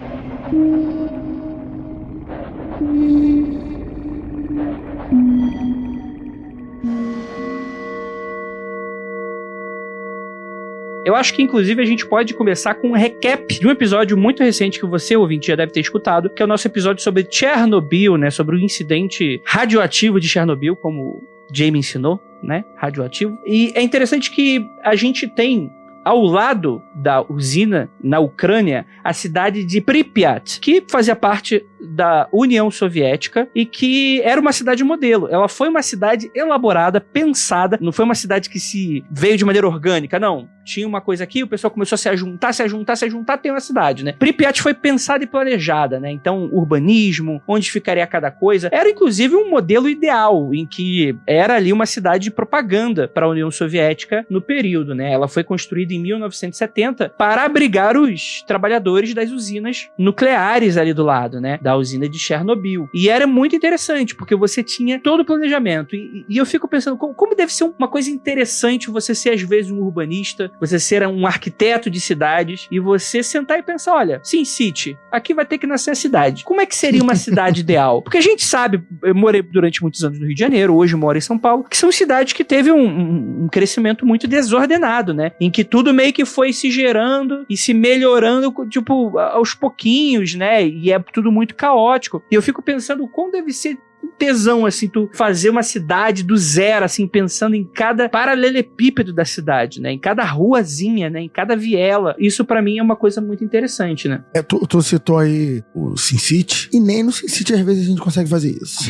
Eu acho que, inclusive, a gente pode começar com um recap de um episódio muito recente que você, ouvinte, já deve ter escutado, que é o nosso episódio sobre Chernobyl, né? Sobre o incidente radioativo de Chernobyl, como o Jamie ensinou, né? Radioativo. E é interessante que a gente tem, ao lado da usina, na Ucrânia, a cidade de Pripyat, que fazia parte da União Soviética e que era uma cidade modelo. Ela foi uma cidade elaborada, pensada, não foi uma cidade que se veio de maneira orgânica, não. Tinha uma coisa aqui, o pessoal começou a se juntar, tem uma cidade, né? Pripyat foi pensada e planejada, né? Então, urbanismo, onde ficaria cada coisa, era inclusive um modelo ideal, em que era ali uma cidade de propaganda para a União Soviética no período, né? Ela foi construída em 1970 para abrigar os trabalhadores das usinas nucleares ali do lado, né? Da usina de Chernobyl. E era muito interessante, porque você tinha todo o planejamento. E eu fico pensando, como deve ser uma coisa interessante você ser, às vezes, um urbanista, você ser um arquiteto de cidades, e você sentar e pensar, olha, Sin City, aqui vai ter que nascer a cidade. Como é que seria uma cidade ideal? Porque a gente sabe, eu morei durante muitos anos no Rio de Janeiro, hoje moro em São Paulo, que são cidades que teve um crescimento muito desordenado, né? Em que tudo meio que foi se gerando e se melhorando, tipo, aos pouquinhos, né? E é tudo muito caótico. E eu fico pensando como deve ser um tesão, assim, tu fazer uma cidade do zero, assim, pensando em cada paralelepípedo da cidade, né? Em cada ruazinha, né? Em cada viela. Isso, pra mim, é uma coisa muito interessante, né? Tu citou aí o Sin City, e nem no Sin City, às vezes, a gente consegue fazer isso.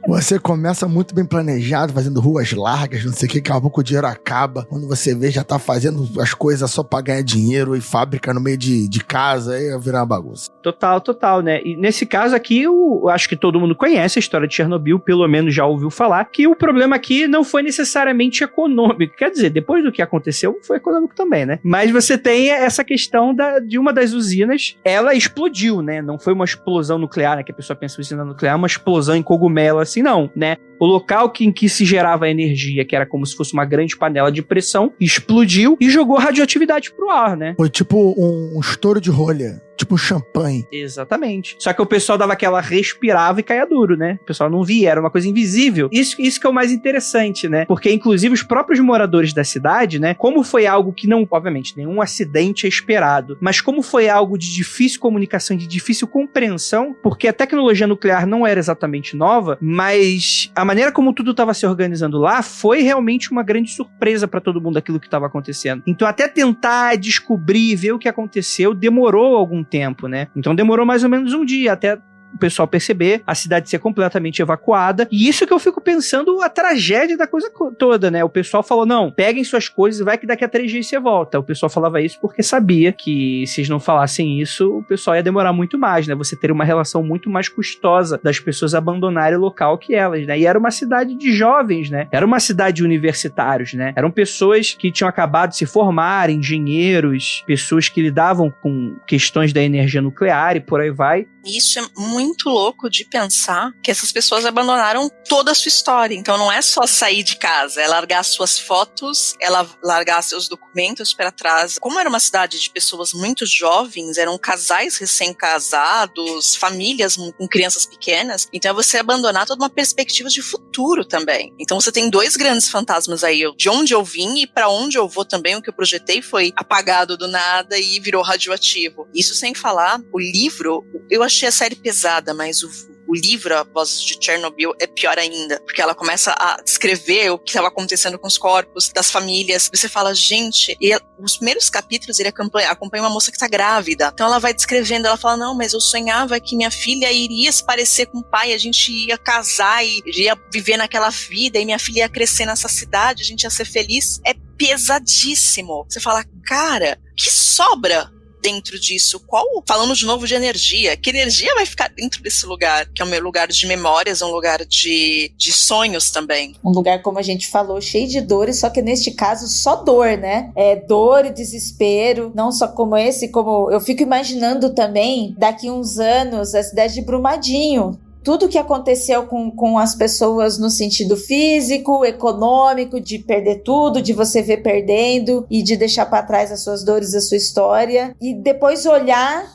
Você começa muito bem planejado, fazendo ruas largas, não sei o que, daqui a pouco o dinheiro acaba. Quando você vê, já tá fazendo as coisas só pra ganhar dinheiro e fábrica no meio de casa, aí vai virar uma bagunça. Total, né? E nesse caso aqui, eu acho que todo mundo conhece a história de Chernobyl, pelo menos já ouviu falar, que o problema aqui não foi necessariamente econômico. Quer dizer, depois do que aconteceu, foi econômico também, né? Mas você tem essa questão de uma das usinas, ela explodiu, né? Não foi uma explosão nuclear, né? Que a pessoa pensa em usina nuclear, uma explosão em cogumelo, assim, não, né? O local em que se gerava a energia, que era como se fosse uma grande panela de pressão, explodiu e jogou radioatividade pro ar, né? Foi tipo um estouro de rolha. Tipo um champanhe. Exatamente. Só que o pessoal dava aquela respirava e caía duro, né? O pessoal não via, era uma coisa invisível. Isso que é o mais interessante, né? Porque, inclusive, os próprios moradores da cidade, né? Como foi algo que não, obviamente, nenhum acidente é esperado, mas como foi algo de difícil comunicação, de difícil compreensão, porque a tecnologia nuclear não era exatamente nova, mas a maneira como tudo estava se organizando lá foi realmente uma grande surpresa para todo mundo aquilo que estava acontecendo. Então, até tentar descobrir, ver o que aconteceu, demorou algum tempo, né? Então demorou mais ou menos um dia até o pessoal perceber, a cidade ser completamente evacuada, e isso que eu fico pensando a tragédia da coisa toda, né? O pessoal falou, não, peguem suas coisas e vai que daqui a 3 dias você volta. O pessoal falava isso porque sabia que se eles não falassem isso, o pessoal ia demorar muito mais, né? Você teria uma relação muito mais custosa das pessoas abandonarem o local que elas, né? E era uma cidade de jovens, né? Era uma cidade de universitários, né? Eram pessoas que tinham acabado de se formar, engenheiros, pessoas que lidavam com questões da energia nuclear e por aí vai. Isso é muito louco de pensar que essas pessoas abandonaram toda a sua história. Então não é só sair de casa, é largar suas fotos, é largar seus documentos para trás. Como era uma cidade de pessoas muito jovens, eram casais recém-casados, famílias com crianças pequenas, então é você abandonar toda uma perspectiva de futuro também. Então você tem 2 grandes fantasmas aí, de onde eu vim e para onde eu vou também. O que eu projetei foi apagado do nada e virou radioativo. Isso sem falar, o livro, eu achei a série pesada, mas o livro, A Voz de Chernobyl, é pior ainda, porque ela começa a descrever o que estava acontecendo com os corpos das famílias. Você fala, gente, e os primeiros capítulos ele acompanha uma moça que está grávida, então ela vai descrevendo, ela fala, não, mas eu sonhava que minha filha iria se parecer com o pai, a gente ia casar e ia viver naquela vida, e minha filha ia crescer nessa cidade, a gente ia ser feliz. É pesadíssimo. Você fala, cara, que sobra dentro disso? Falando de novo de energia, que energia vai ficar dentro desse lugar? Que é um lugar de memórias, um lugar de sonhos também. Um lugar, como a gente falou, cheio de dores, só que neste caso só dor, né? É dor e desespero, não só como esse, como eu fico imaginando também, daqui uns anos, a cidade de Brumadinho. tudo que aconteceu com as pessoas no sentido físico, econômico, de perder tudo, de você ver perdendo e de deixar para trás as suas dores, a sua história, e depois olhar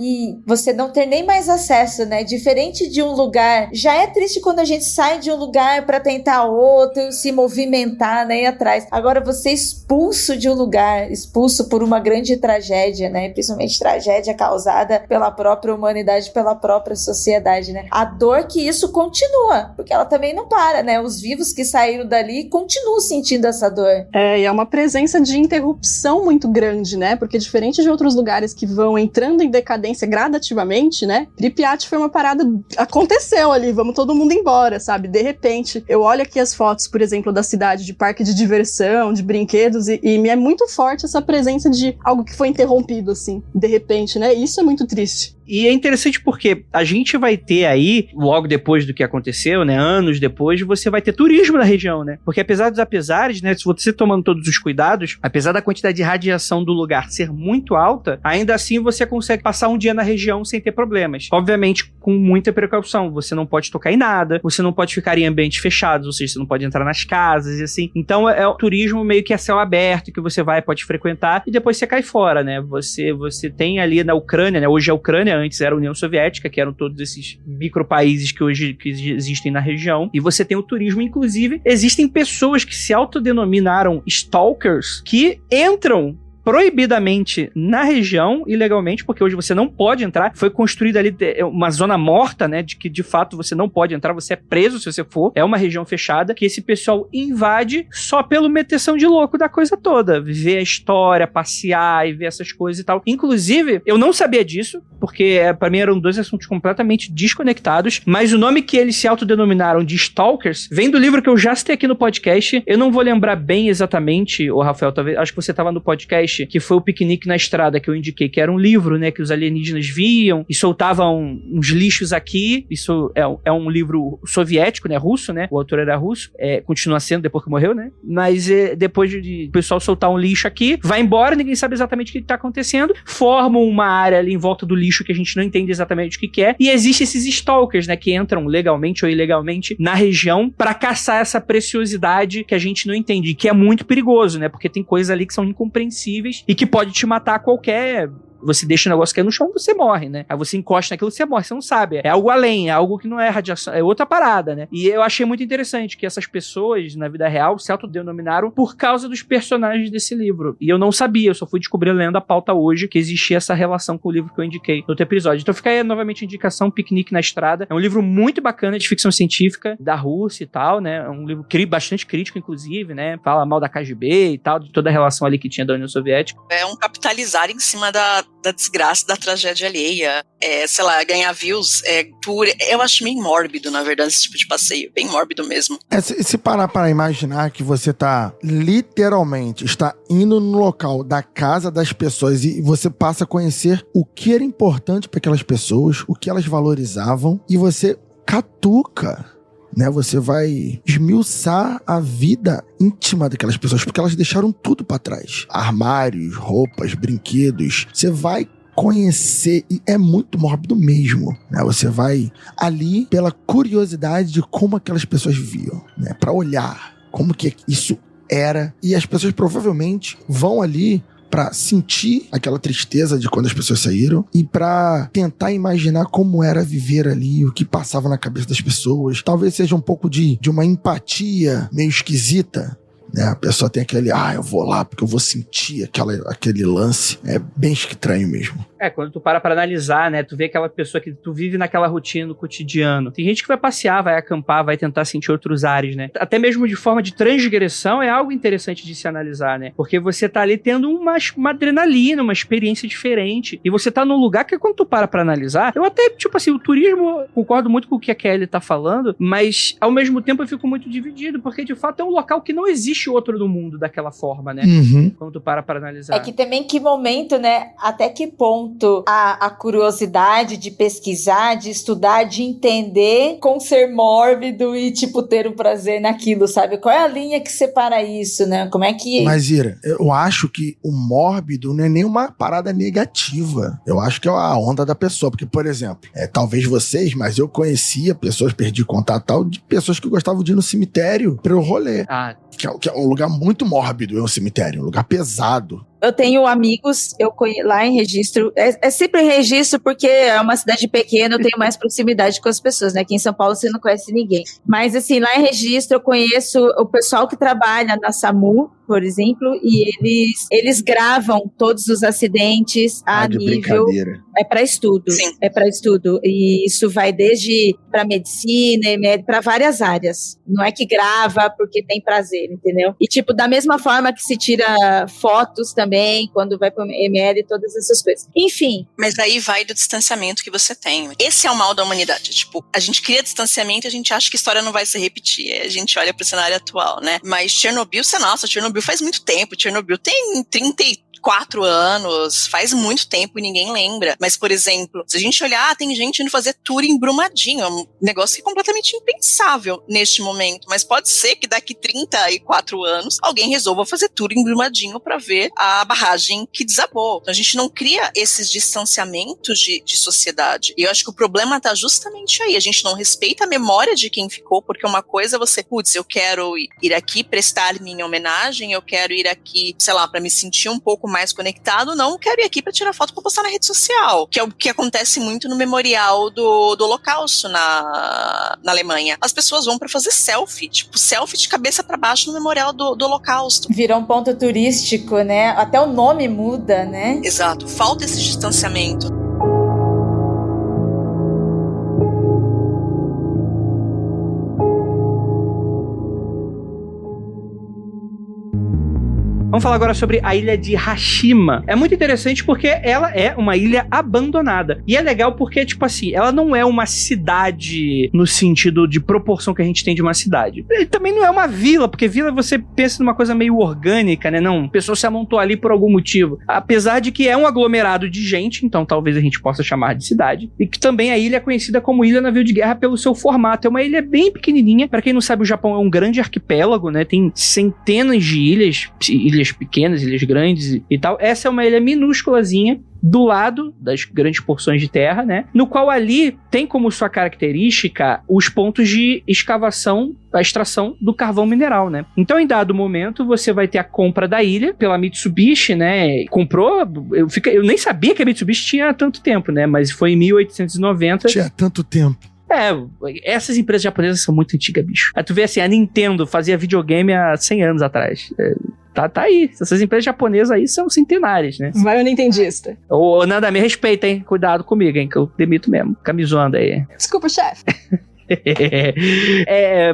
e você não ter nem mais acesso, né? Diferente de um lugar, já é triste quando a gente sai de um lugar para tentar outro, se movimentar, né, ir atrás. Agora você é expulso de um lugar, expulso por uma grande tragédia, né? Principalmente tragédia causada pela própria humanidade, pela própria sociedade, né? A dor que isso continua, porque ela também não para, né? Os vivos que saíram dali continuam sentindo essa dor. E é uma presença de interrupção muito grande, né? Porque diferente de outros lugares que vão entrando em decadência gradativamente, né? Pripyat foi uma parada, aconteceu ali, vamos todo mundo embora, sabe? De repente, eu olho aqui as fotos, por exemplo, da cidade, de parque de diversão, de brinquedos, e me é muito forte essa presença de algo que foi interrompido, assim, de repente, né? Isso é muito triste. E é interessante porque a gente vai ter aí, logo depois do que aconteceu, né, anos depois, você vai ter turismo na região, né? Porque apesar dos apesares, né, se você tomando todos os cuidados, apesar da quantidade de radiação do lugar ser muito alta, ainda assim você consegue passar um dia na região sem ter problemas. Obviamente, com muita precaução. Você não pode tocar em nada, você não pode ficar em ambientes fechados, ou seja, você não pode entrar nas casas e assim. Então é o turismo meio que a céu aberto, que você vai, pode frequentar, e depois você cai fora, né? Você tem ali na Ucrânia, né? Hoje é a Ucrânia, antes era a União Soviética, que eram todos esses micropaíses que hoje existem na região, e você tem o turismo, inclusive, existem pessoas que se autodenominaram stalkers, que entram proibidamente na região, ilegalmente, porque hoje você não pode entrar. Foi construída ali uma zona morta, né, de que de fato você não pode entrar, você é preso se você for. É uma região fechada que esse pessoal invade só pelo meteção de louco da coisa toda. Ver a história, passear e ver essas coisas e tal. Inclusive, eu não sabia disso, porque pra mim eram dois assuntos completamente desconectados, mas o nome que eles se autodenominaram de stalkers vem do livro que eu já citei aqui no podcast. Eu não vou lembrar bem exatamente, Rafael, talvez, acho que você tava no podcast, que foi o Piquenique na Estrada, que eu indiquei, que era um livro, né, que os alienígenas viam e soltavam uns lixos aqui. Isso é um livro soviético, né, russo, né, o autor era russo, continua sendo depois que morreu, né, mas depois de o pessoal soltar um lixo aqui, vai embora, ninguém sabe exatamente o que está acontecendo, formam uma área ali em volta do lixo que a gente não entende exatamente o que é, e existem esses stalkers, né, que entram legalmente ou ilegalmente na região para caçar essa preciosidade que a gente não entende, que é muito perigoso, né, porque tem coisas ali que são incompreensíveis e que pode te matar a qualquer... Você deixa o negócio cair no chão, você morre, né? Aí você encosta naquilo, você morre, você não sabe. É algo além, é algo que não é radiação, é outra parada, né? E eu achei muito interessante que essas pessoas, na vida real, se autodenominaram por causa dos personagens desse livro. E eu não sabia, eu só fui descobrir lendo a pauta hoje, que existia essa relação com o livro que eu indiquei no outro episódio. Então fica aí novamente a indicação, Piquenique na Estrada. É um livro muito bacana de ficção científica, da Rússia e tal, né? É um livro bastante crítico, inclusive, né? Fala mal da KGB e tal, de toda a relação ali que tinha da União Soviética. É um capitalizar em cima da desgraça, da tragédia alheia, sei lá, ganhar views, eu acho meio mórbido, na verdade, esse tipo de passeio, bem mórbido mesmo. Se parar para imaginar que você está indo no local da casa das pessoas e você passa a conhecer o que era importante para aquelas pessoas, o que elas valorizavam, e você catuca, né? Você vai esmiuçar a vida íntima daquelas pessoas, porque elas deixaram tudo pra trás. Armários, roupas, brinquedos. Você vai conhecer, e é muito mórbido mesmo, né? Você vai ali pela curiosidade de como aquelas pessoas viviam, né? Pra olhar como que isso era. E as pessoas provavelmente vão ali pra sentir aquela tristeza de quando as pessoas saíram e pra tentar imaginar como era viver ali, o que passava na cabeça das pessoas. Talvez seja um pouco de uma empatia meio esquisita, né? A pessoa tem aquele, eu vou lá porque eu vou sentir aquele lance. É bem estranho mesmo. Quando tu para pra analisar, né, tu vê aquela pessoa que tu vive naquela rotina no cotidiano. Tem gente que vai passear, vai acampar, vai tentar sentir outros ares, né? Até mesmo de forma de transgressão é algo interessante de se analisar, né? Porque você tá ali tendo uma adrenalina, uma experiência diferente. E você tá num lugar que quando tu para pra analisar, eu até, tipo assim, o turismo, concordo muito com o que a Kelly tá falando, mas ao mesmo tempo eu fico muito dividido, porque de fato é um local que não existe outro no mundo daquela forma, né? Uhum. Quando tu para pra analisar. É que também que momento, né? Até que ponto ponto a curiosidade de pesquisar, de estudar, de entender, com ser mórbido e, tipo, ter o prazer naquilo, sabe? Qual é a linha que separa isso, né? Como é que... Mas, Ira, eu acho que o mórbido não é nem uma parada negativa. Eu acho que é a onda da pessoa. Porque, por exemplo, talvez vocês, mas eu conhecia pessoas, perdi contato tal, de pessoas que gostavam de ir no cemitério pra eu rolê. Que é um lugar muito mórbido, é um cemitério, um lugar pesado. Eu tenho amigos, lá em Registro, é sempre Registro porque é uma cidade pequena, eu tenho mais proximidade com as pessoas, né? Aqui em São Paulo você não conhece ninguém. Mas assim, lá em Registro eu conheço o pessoal que trabalha na SAMU, por exemplo, e eles gravam todos os acidentes a nível... É para estudo. Sim. É para estudo. E isso vai desde para medicina, para várias áreas. Não é que grava porque tem prazer, entendeu? E tipo, da mesma forma que se tira fotos também, quando vai para o ML e todas essas coisas. Enfim. Mas aí vai do distanciamento que você tem. Esse é o mal da humanidade. Tipo, a gente cria distanciamento e a gente acha que a história não vai se repetir. A gente olha pro cenário atual, né? Mas Chernobyl faz muito tempo. Chernobyl tem 34 anos, faz muito tempo e ninguém lembra. Mas, por exemplo, se a gente olhar, tem gente indo fazer tour em Brumadinho, é um negócio que é completamente impensável neste momento, mas pode ser que daqui 34 anos alguém resolva fazer tour em Brumadinho para ver a barragem que desabou. Então a gente não cria esses distanciamentos de sociedade. E eu acho que o problema tá justamente aí, a gente não respeita a memória de quem ficou, porque uma coisa é você, eu quero ir aqui prestar minha homenagem, eu quero ir aqui, sei lá, para me sentir um pouco mais conectado, não quero ir aqui pra tirar foto pra postar na rede social, que é o que acontece muito no memorial do Holocausto na Alemanha. As pessoas vão pra fazer selfie de cabeça pra baixo no memorial do Holocausto. Virou um ponto turístico, né? Até o nome muda, né? Exato, falta esse distanciamento. Vamos falar agora sobre a ilha de Hashima. É muito interessante porque ela é uma ilha abandonada. E é legal porque, tipo assim, ela não é uma cidade no sentido de proporção que a gente tem de uma cidade. E também não é uma vila, porque vila você pensa numa coisa meio orgânica, né? Não, a pessoa se amontou ali por algum motivo. Apesar de que é um aglomerado de gente, então talvez a gente possa chamar de cidade. E que também a ilha é conhecida como Ilha Navio de Guerra pelo seu formato. É uma ilha bem pequenininha. Pra quem não sabe, o Japão é um grande arquipélago, né? Tem centenas de ilhas pequenas, ilhas grandes e tal. Essa é uma ilha minúsculazinha do lado das grandes porções de terra, né? No qual ali tem como sua característica os pontos de escavação, a extração do carvão mineral, né? Então, em dado momento, você vai ter a compra da ilha pela Mitsubishi, né? Comprou, eu nem sabia que a Mitsubishi tinha tanto tempo, né? Mas foi em 1890. Tinha tanto tempo. Essas empresas japonesas são muito antigas, bicho. Aí tu vê assim, a Nintendo fazia videogame há 100 anos atrás. Tá aí. Essas empresas japonesas aí são centenárias, né? Vai o nintendista. Ô, Nanda, me respeita, hein? Cuidado comigo, hein? Que eu demito mesmo. Fica me zoando aí. Desculpa, chefe.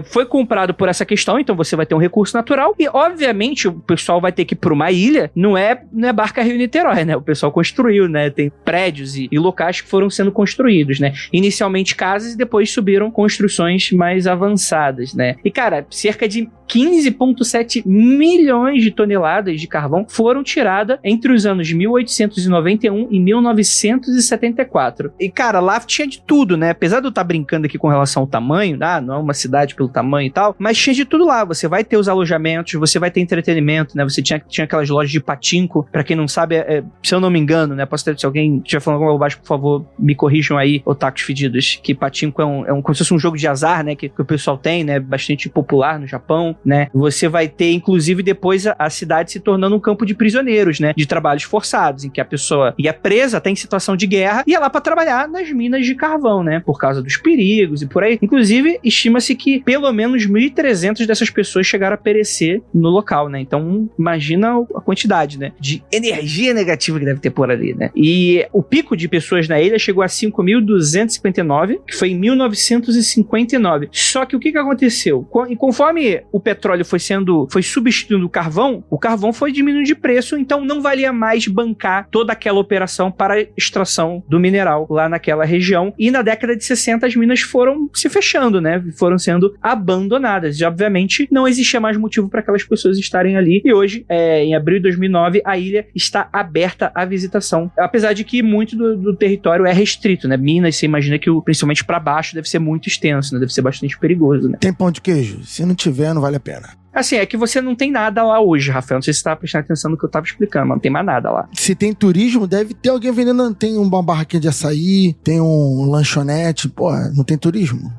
Foi comprado por essa questão, então você vai ter um recurso natural e, obviamente, o pessoal vai ter que ir para uma ilha, não é Barca Rio Niterói, né? O pessoal construiu, né? Tem prédios e locais que foram sendo construídos, né? Inicialmente casas e depois subiram construções mais avançadas, né? E, cara, cerca de 15,7 milhões de toneladas de carvão foram tiradas entre os anos 1891 e 1974. E, cara, lá tinha de tudo, né? Apesar de eu estar brincando aqui com relação ao tamanho, não é uma cidade pelo tamanho e tal, mas tinha de tudo lá. Você vai ter os alojamentos, você vai ter entretenimento, né? Você tinha aquelas lojas de patinco, pra quem não sabe, se eu não me engano, né? Posso ter, se alguém estiver falando alguma bobagem, por favor, me corrijam aí, otakus fedidos, que patinco como se fosse um jogo de azar, né? Que o pessoal tem, né? Bastante popular no Japão, né? Você vai ter, inclusive, depois a cidade se tornando um campo de prisioneiros, né? De trabalhos forçados, em que a pessoa ia presa, tá em situação de guerra, ia lá pra trabalhar nas minas de carvão, né? Por causa dos perigos e por aí. Inclusive, estima-se que pelo menos 1.300 dessas pessoas chegaram a perecer no local, né? Então, imagina a quantidade, né? De energia negativa que deve ter por ali, né? E o pico de pessoas na ilha chegou a 5.259, que foi em 1959. Só que o que aconteceu? E conforme o petróleo foi substituindo o carvão foi diminuindo de preço, então não valia mais bancar toda aquela operação para a extração do mineral lá naquela região. E na década de 60 as minas foram se fechando, né? Foram sendo abandonadas. E obviamente não existia mais motivo para aquelas pessoas estarem ali. E hoje, em abril de 2009, a ilha está aberta à visitação. Apesar de que muito do território é restrito, né? Minas, você imagina que principalmente para baixo deve ser muito extenso, né? Deve ser bastante perigoso, né? Tem pão de queijo? Se não tiver, não vale a pena. Assim, é que você não tem nada lá hoje, Rafael. Não sei se você estava prestando atenção no que eu estava explicando, mas não tem mais nada lá. Se tem turismo, deve ter alguém vendendo. Tem uma barraquinha de açaí, tem um lanchonete. Pô, não tem turismo?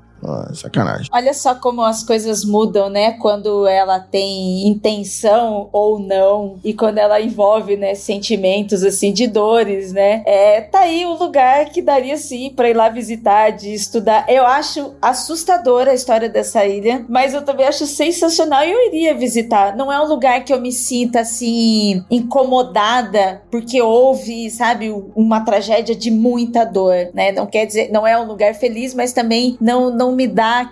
Sacanagem. Olha só como as coisas mudam, né? Quando ela tem intenção ou não, e quando ela envolve, né, sentimentos, assim, de dores, né? Tá aí um lugar que daria, sim, pra ir lá visitar, de estudar. Eu acho assustadora a história dessa ilha, mas eu também acho sensacional e eu iria visitar. Não é um lugar que eu me sinta, assim, incomodada, porque houve, sabe, uma tragédia de muita dor, né? Não quer dizer, não é um lugar feliz, mas também não me dá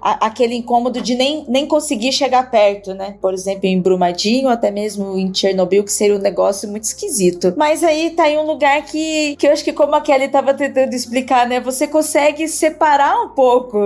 aquele incômodo de nem conseguir chegar perto, né? Por exemplo, em Brumadinho, até mesmo em Chernobyl, que seria um negócio muito esquisito. Mas aí tá em um lugar que eu acho que, como a Kelly tava tentando explicar, né? Você consegue separar um pouco,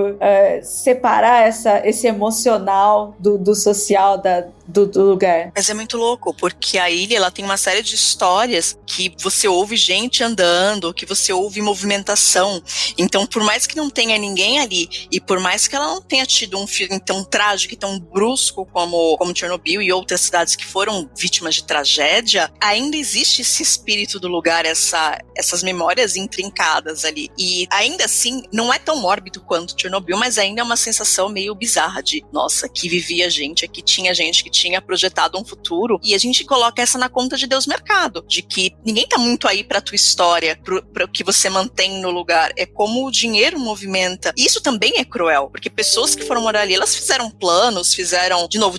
separar esse emocional do social, do lugar. Mas é muito louco, porque a ilha, ela tem uma série de histórias que você ouve gente andando, que você ouve movimentação. Então, por mais que não tenha ninguém ali, e por mais que ela não tenha tido um fim tão trágico e tão brusco como Chernobyl e outras cidades que foram vítimas de tragédia, ainda existe esse espírito do lugar, essas memórias intrincadas ali. E ainda assim, não é tão mórbido quanto Chernobyl, mas ainda é uma sensação meio bizarra de, nossa, que vivia gente, aqui tinha gente que tinha projetado um futuro, e a gente coloca essa na conta de Deus Mercado, de que ninguém tá muito aí pra tua história, pro que você mantém no lugar, é como o dinheiro movimenta. E isso também é cruel, porque pessoas que foram morar ali, elas fizeram planos,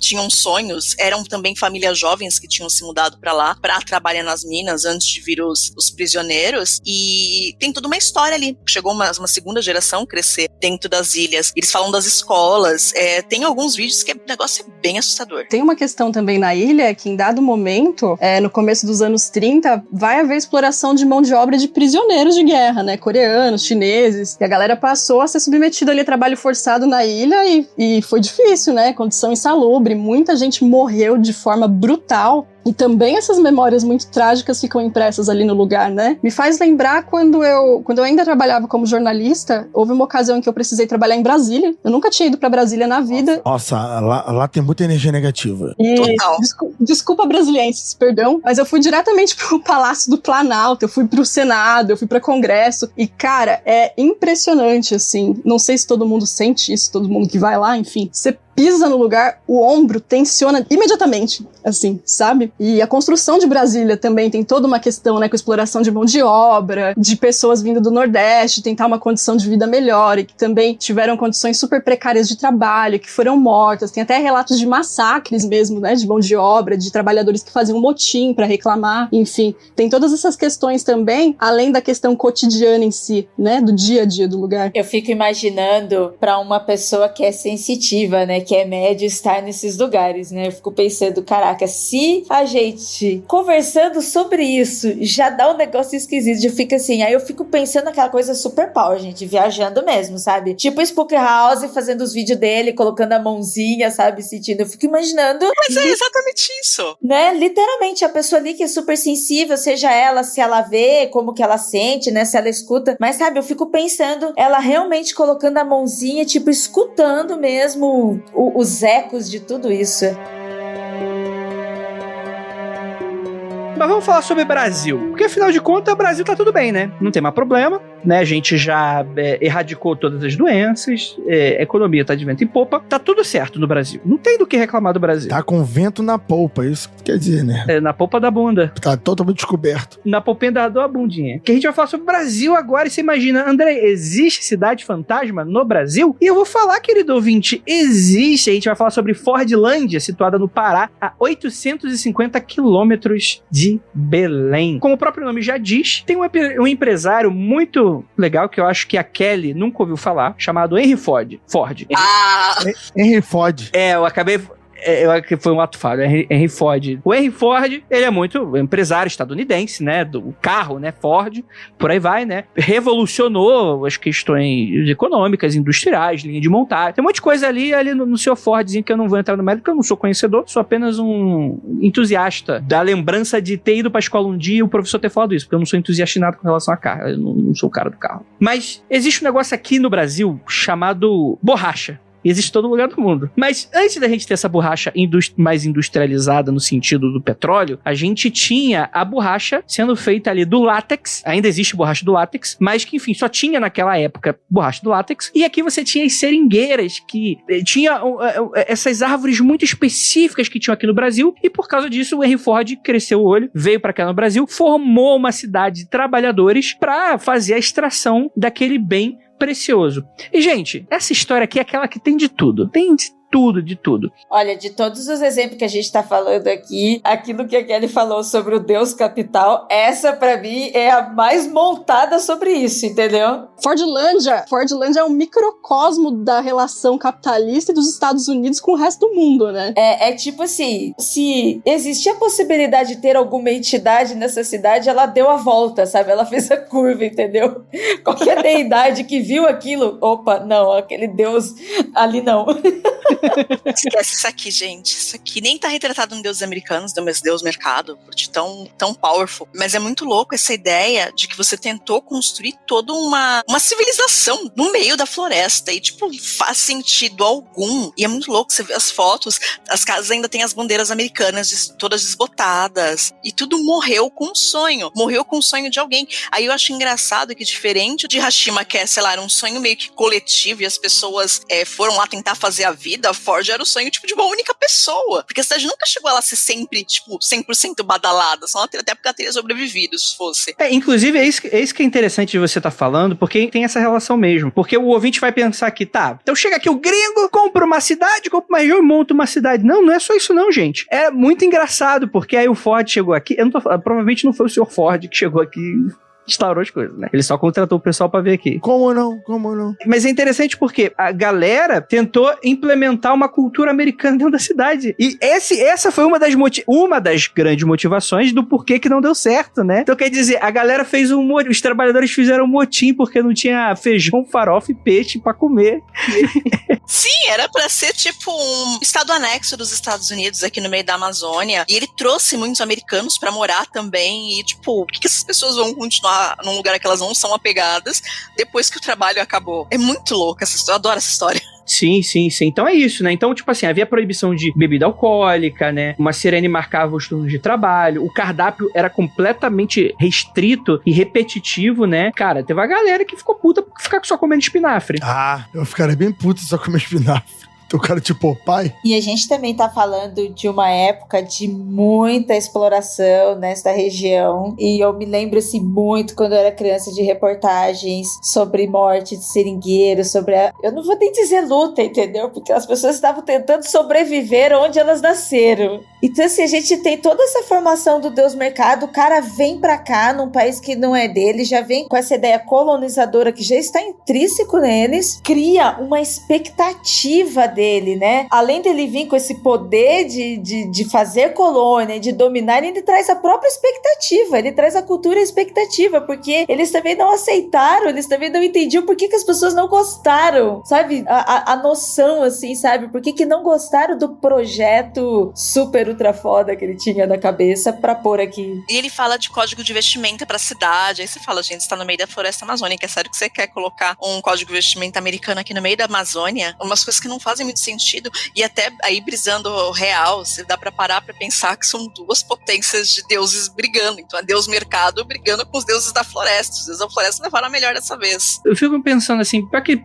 tinham sonhos, eram também famílias jovens que tinham se mudado pra lá, pra trabalhar nas minas antes de vir os prisioneiros, e tem toda uma história ali. Chegou uma segunda geração crescer dentro das ilhas, eles falam das escolas, tem alguns vídeos que o negócio é bem assustador. Tem uma questão também na ilha que, em dado momento, no começo dos anos 30, vai haver exploração de mão de obra de prisioneiros de guerra, né? Coreanos, chineses, e a galera passou a ser submetida ali a trabalho forçado na ilha e foi difícil, né? Condição insalubre, muita gente morreu de forma brutal. E também essas memórias muito trágicas ficam impressas ali no lugar, né? Me faz lembrar quando eu ainda trabalhava como jornalista, houve uma ocasião em que eu precisei trabalhar em Brasília. Eu nunca tinha ido pra Brasília na vida. Nossa, lá tem muita energia negativa. E total. Desculpa, brasilienses, perdão, mas eu fui diretamente pro Palácio do Planalto, eu fui pro Senado, eu fui pra Congresso. E, cara, é impressionante, assim. Não sei se todo mundo sente isso, todo mundo que vai lá, enfim. Você pisa no lugar, o ombro tensiona imediatamente, assim, sabe? E a construção de Brasília também tem toda uma questão, né, com exploração de mão de obra, de pessoas vindo do Nordeste, tentar uma condição de vida melhor, e que também tiveram condições super precárias de trabalho, que foram mortas. Tem até relatos de massacres mesmo, né, de mão de obra, de trabalhadores que faziam motim para reclamar, enfim. Tem todas essas questões também, além da questão cotidiana em si, né, do dia a dia do lugar. Eu fico imaginando para uma pessoa que é sensitiva, né, que é médio, estar nesses lugares, né? Eu fico pensando, caraca, se a gente conversando sobre isso já dá um negócio esquisito, já fica assim, aí eu fico pensando naquela coisa super power, gente, viajando mesmo, sabe? Tipo Spook House fazendo os vídeos dele, colocando a mãozinha, sabe? Sentindo, eu fico imaginando. Mas é exatamente isso. Né? Literalmente, a pessoa ali que é super sensível, seja ela, se ela vê, como que ela sente, né? Se ela escuta, mas sabe, eu fico pensando, ela realmente colocando a mãozinha, tipo, escutando mesmo os ecos de tudo isso. Mas vamos falar sobre o Brasil. Porque, afinal de contas, o Brasil tá tudo bem, né? Não tem mais problema, né? A gente já erradicou todas as doenças, a economia tá de vento em popa, tá tudo certo no Brasil. Não tem do que reclamar do Brasil. Tá com vento na polpa, isso quer dizer, né? Na polpa da bunda. Tá totalmente descoberto. Na polpinha da bundinha. Que a gente vai falar sobre o Brasil agora, e você imagina, André, existe cidade fantasma no Brasil? E eu vou falar, querido ouvinte, existe. A gente vai falar sobre Fordlândia, situada no Pará, a 850 quilômetros de Belém. Como o próprio nome já diz, tem um empresário muito muito legal que eu acho que a Kelly nunca ouviu falar, chamado Henry Ford. Henry Ford. Eu acabei... foi um ato falho, Henry Ford. O Henry Ford, ele é muito empresário estadunidense, né, do carro, né, Ford, por aí vai, né, revolucionou as questões econômicas, industriais, linha de montagem, tem um monte de coisa ali no seu Fordzinho que eu não vou entrar no mérito, porque eu não sou conhecedor, sou apenas um entusiasta da lembrança de ter ido pra escola um dia e o professor ter falado isso, porque eu não sou entusiastinado com relação a carro, eu não sou o cara do carro. Mas existe um negócio aqui no Brasil chamado borracha. E existe em todo lugar do mundo. Mas antes da gente ter essa borracha mais industrializada no sentido do petróleo, a gente tinha a borracha sendo feita ali do látex. Ainda existe borracha do látex, mas que, enfim, só tinha naquela época borracha do látex. E aqui você tinha as seringueiras, que tinha essas árvores muito específicas que tinham aqui no Brasil. E por causa disso, o Henry Ford cresceu o olho, veio pra cá no Brasil, formou uma cidade de trabalhadores pra fazer a extração daquele bem precioso. E, gente, essa história aqui é aquela que tem de tudo. Tem de tudo. Olha, de todos os exemplos que a gente tá falando aqui, aquilo que a Kelly falou sobre o Deus Capital, essa pra mim é a mais montada sobre isso, entendeu? Fordlândia é um microcosmo da relação capitalista dos Estados Unidos com o resto do mundo, né? É tipo assim, se existia a possibilidade de ter alguma entidade nessa cidade, ela deu a volta, sabe? Ela fez a curva, entendeu? Qualquer deidade que viu aquilo, opa, não, aquele Deus ali não. Esquece isso aqui, gente. Isso aqui nem tá retratado no Deuses Americanos, do Deus Mercado, de tão powerful. Mas é muito louco essa ideia de que você tentou construir toda uma civilização no meio da floresta. E, tipo, faz sentido algum. E é muito louco, você vê as fotos, as casas ainda têm as bandeiras americanas todas desbotadas. E tudo morreu com um sonho. Morreu com o sonho de alguém. Aí eu acho engraçado que, diferente de Hiroshima, que é, sei lá, era um sonho meio que coletivo e as pessoas foram lá tentar fazer a vida, a Ford era o sonho, tipo, de uma única pessoa. Porque a cidade nunca chegou a ela ser sempre, tipo, 100% badalada. Só até porque ela teria sobrevivido, se fosse. Inclusive, é isso que é interessante de você estar falando, porque tem essa relação mesmo. Porque o ouvinte vai pensar que, tá, então chega aqui o gringo, compra uma cidade, compra uma região e monta uma cidade. Não é só isso não, gente. É muito engraçado, porque aí o Ford chegou aqui, provavelmente não foi o senhor Ford que chegou aqui instaurou as coisas, né? Ele só contratou o pessoal pra vir aqui. Como não? Mas é interessante porque a galera tentou implementar uma cultura americana dentro da cidade. E essa foi uma das grandes motivações do porquê que não deu certo, né? Então, quer dizer, a galera fez os trabalhadores fizeram um motim porque não tinha feijão, farofa e peixe pra comer. Sim, era pra ser tipo um estado anexo dos Estados Unidos aqui no meio da Amazônia. E ele trouxe muitos americanos pra morar também. E, tipo, por que essas pessoas vão continuar num lugar que elas não são apegadas depois que o trabalho acabou? É muito louco essa história, eu adoro essa história. Sim. Então é isso, né? Então, tipo assim, havia proibição de bebida alcoólica, né? Uma sirene marcava os turnos de trabalho. O cardápio era completamente restrito e repetitivo, né? Cara, teve uma galera que ficou puta por ficar só comendo espinafre. Ah, eu ficaria bem puto só comer espinafre. O cara tipo, pai. E a gente também tá falando de uma época de muita exploração nesta região. E eu me lembro, assim, muito quando eu era criança de reportagens sobre morte de seringueiro, eu não vou nem dizer luta, entendeu? Porque as pessoas estavam tentando sobreviver onde elas nasceram. Então, assim, a gente tem toda essa formação do Deus Mercado, o cara vem pra cá, num país que não é dele, já vem com essa ideia colonizadora que já está intrínseco neles, cria uma expectativa dele, né? Além dele vir com esse poder de fazer colônia, de dominar, ele traz a própria expectativa, ele traz a cultura e a expectativa, porque eles também não aceitaram, eles também não entendiam por que as pessoas não gostaram, sabe? A noção, assim, sabe? Por que não gostaram do projeto super ultra foda que ele tinha na cabeça pra pôr aqui. E ele fala de código de vestimenta pra cidade. Aí você fala, gente, você tá no meio da floresta amazônica. É sério que você quer colocar um código de vestimenta americano aqui no meio da Amazônia? Umas coisas que não fazem muito sentido. E até aí, brisando o real, você dá pra parar pra pensar que são duas potências de deuses brigando. Então é Deus Mercado brigando com os deuses da floresta. Os deuses da floresta levaram a melhor dessa vez. Eu fico pensando assim, pior que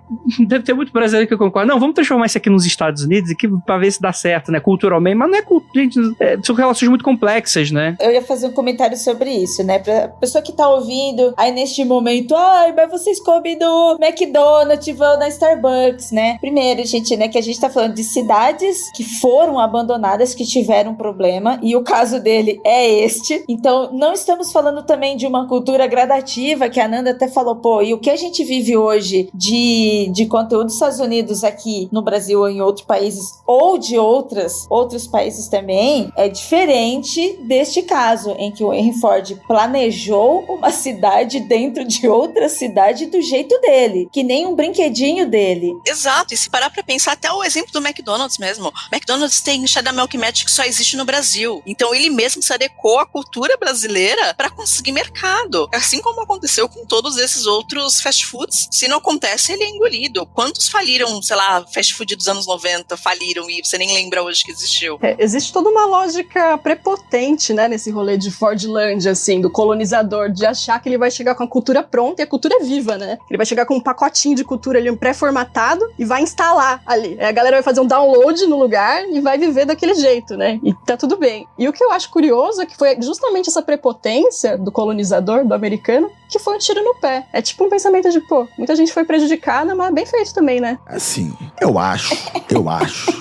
deve ter muito brasileiro que eu concordo. Não, vamos transformar isso aqui nos Estados Unidos aqui pra ver se dá certo, né? Culturalmente, mas não é gente, são relações muito complexas, né? Eu ia fazer um comentário sobre isso, né? Pra pessoa que tá ouvindo, aí neste momento, mas vocês comem no McDonald's, vão na Starbucks, né? Primeiro, gente, né, que a gente gente tá falando de cidades que foram abandonadas, que tiveram problema, e o caso dele é este. Então, não estamos falando também de uma cultura gradativa, que a Nanda até falou, pô, e o que a gente vive hoje de conteúdo dos Estados Unidos aqui no Brasil ou em outros países, ou de outros países também, é diferente deste caso, em que o Henry Ford planejou uma cidade dentro de outra cidade do jeito dele, que nem um brinquedinho dele. Exato, e se parar pra pensar, até o exemplo do McDonald's mesmo. McDonald's tem Cheddar Milk Match que só existe no Brasil. Então ele mesmo se adequou à cultura brasileira pra conseguir mercado. Assim como aconteceu com todos esses outros fast foods. Se não acontece, ele é engolido. Quantos faliram, sei lá, fast food dos anos 90, faliram e você nem lembra hoje que existiu? Existe toda uma lógica prepotente, né, nesse rolê de Fordlândia, assim, do colonizador, de achar que ele vai chegar com a cultura pronta, e a cultura é viva, né? Ele vai chegar com um pacotinho de cultura ali, um pré-formatado, e vai instalar ali. A galera vai fazer um download no lugar e vai viver daquele jeito, né? E tá tudo bem. E o que eu acho curioso é que foi justamente essa prepotência do colonizador, do americano, que foi um tiro no pé. É tipo um pensamento de, pô, muita gente foi prejudicada, mas bem feito também, né? Assim, eu acho,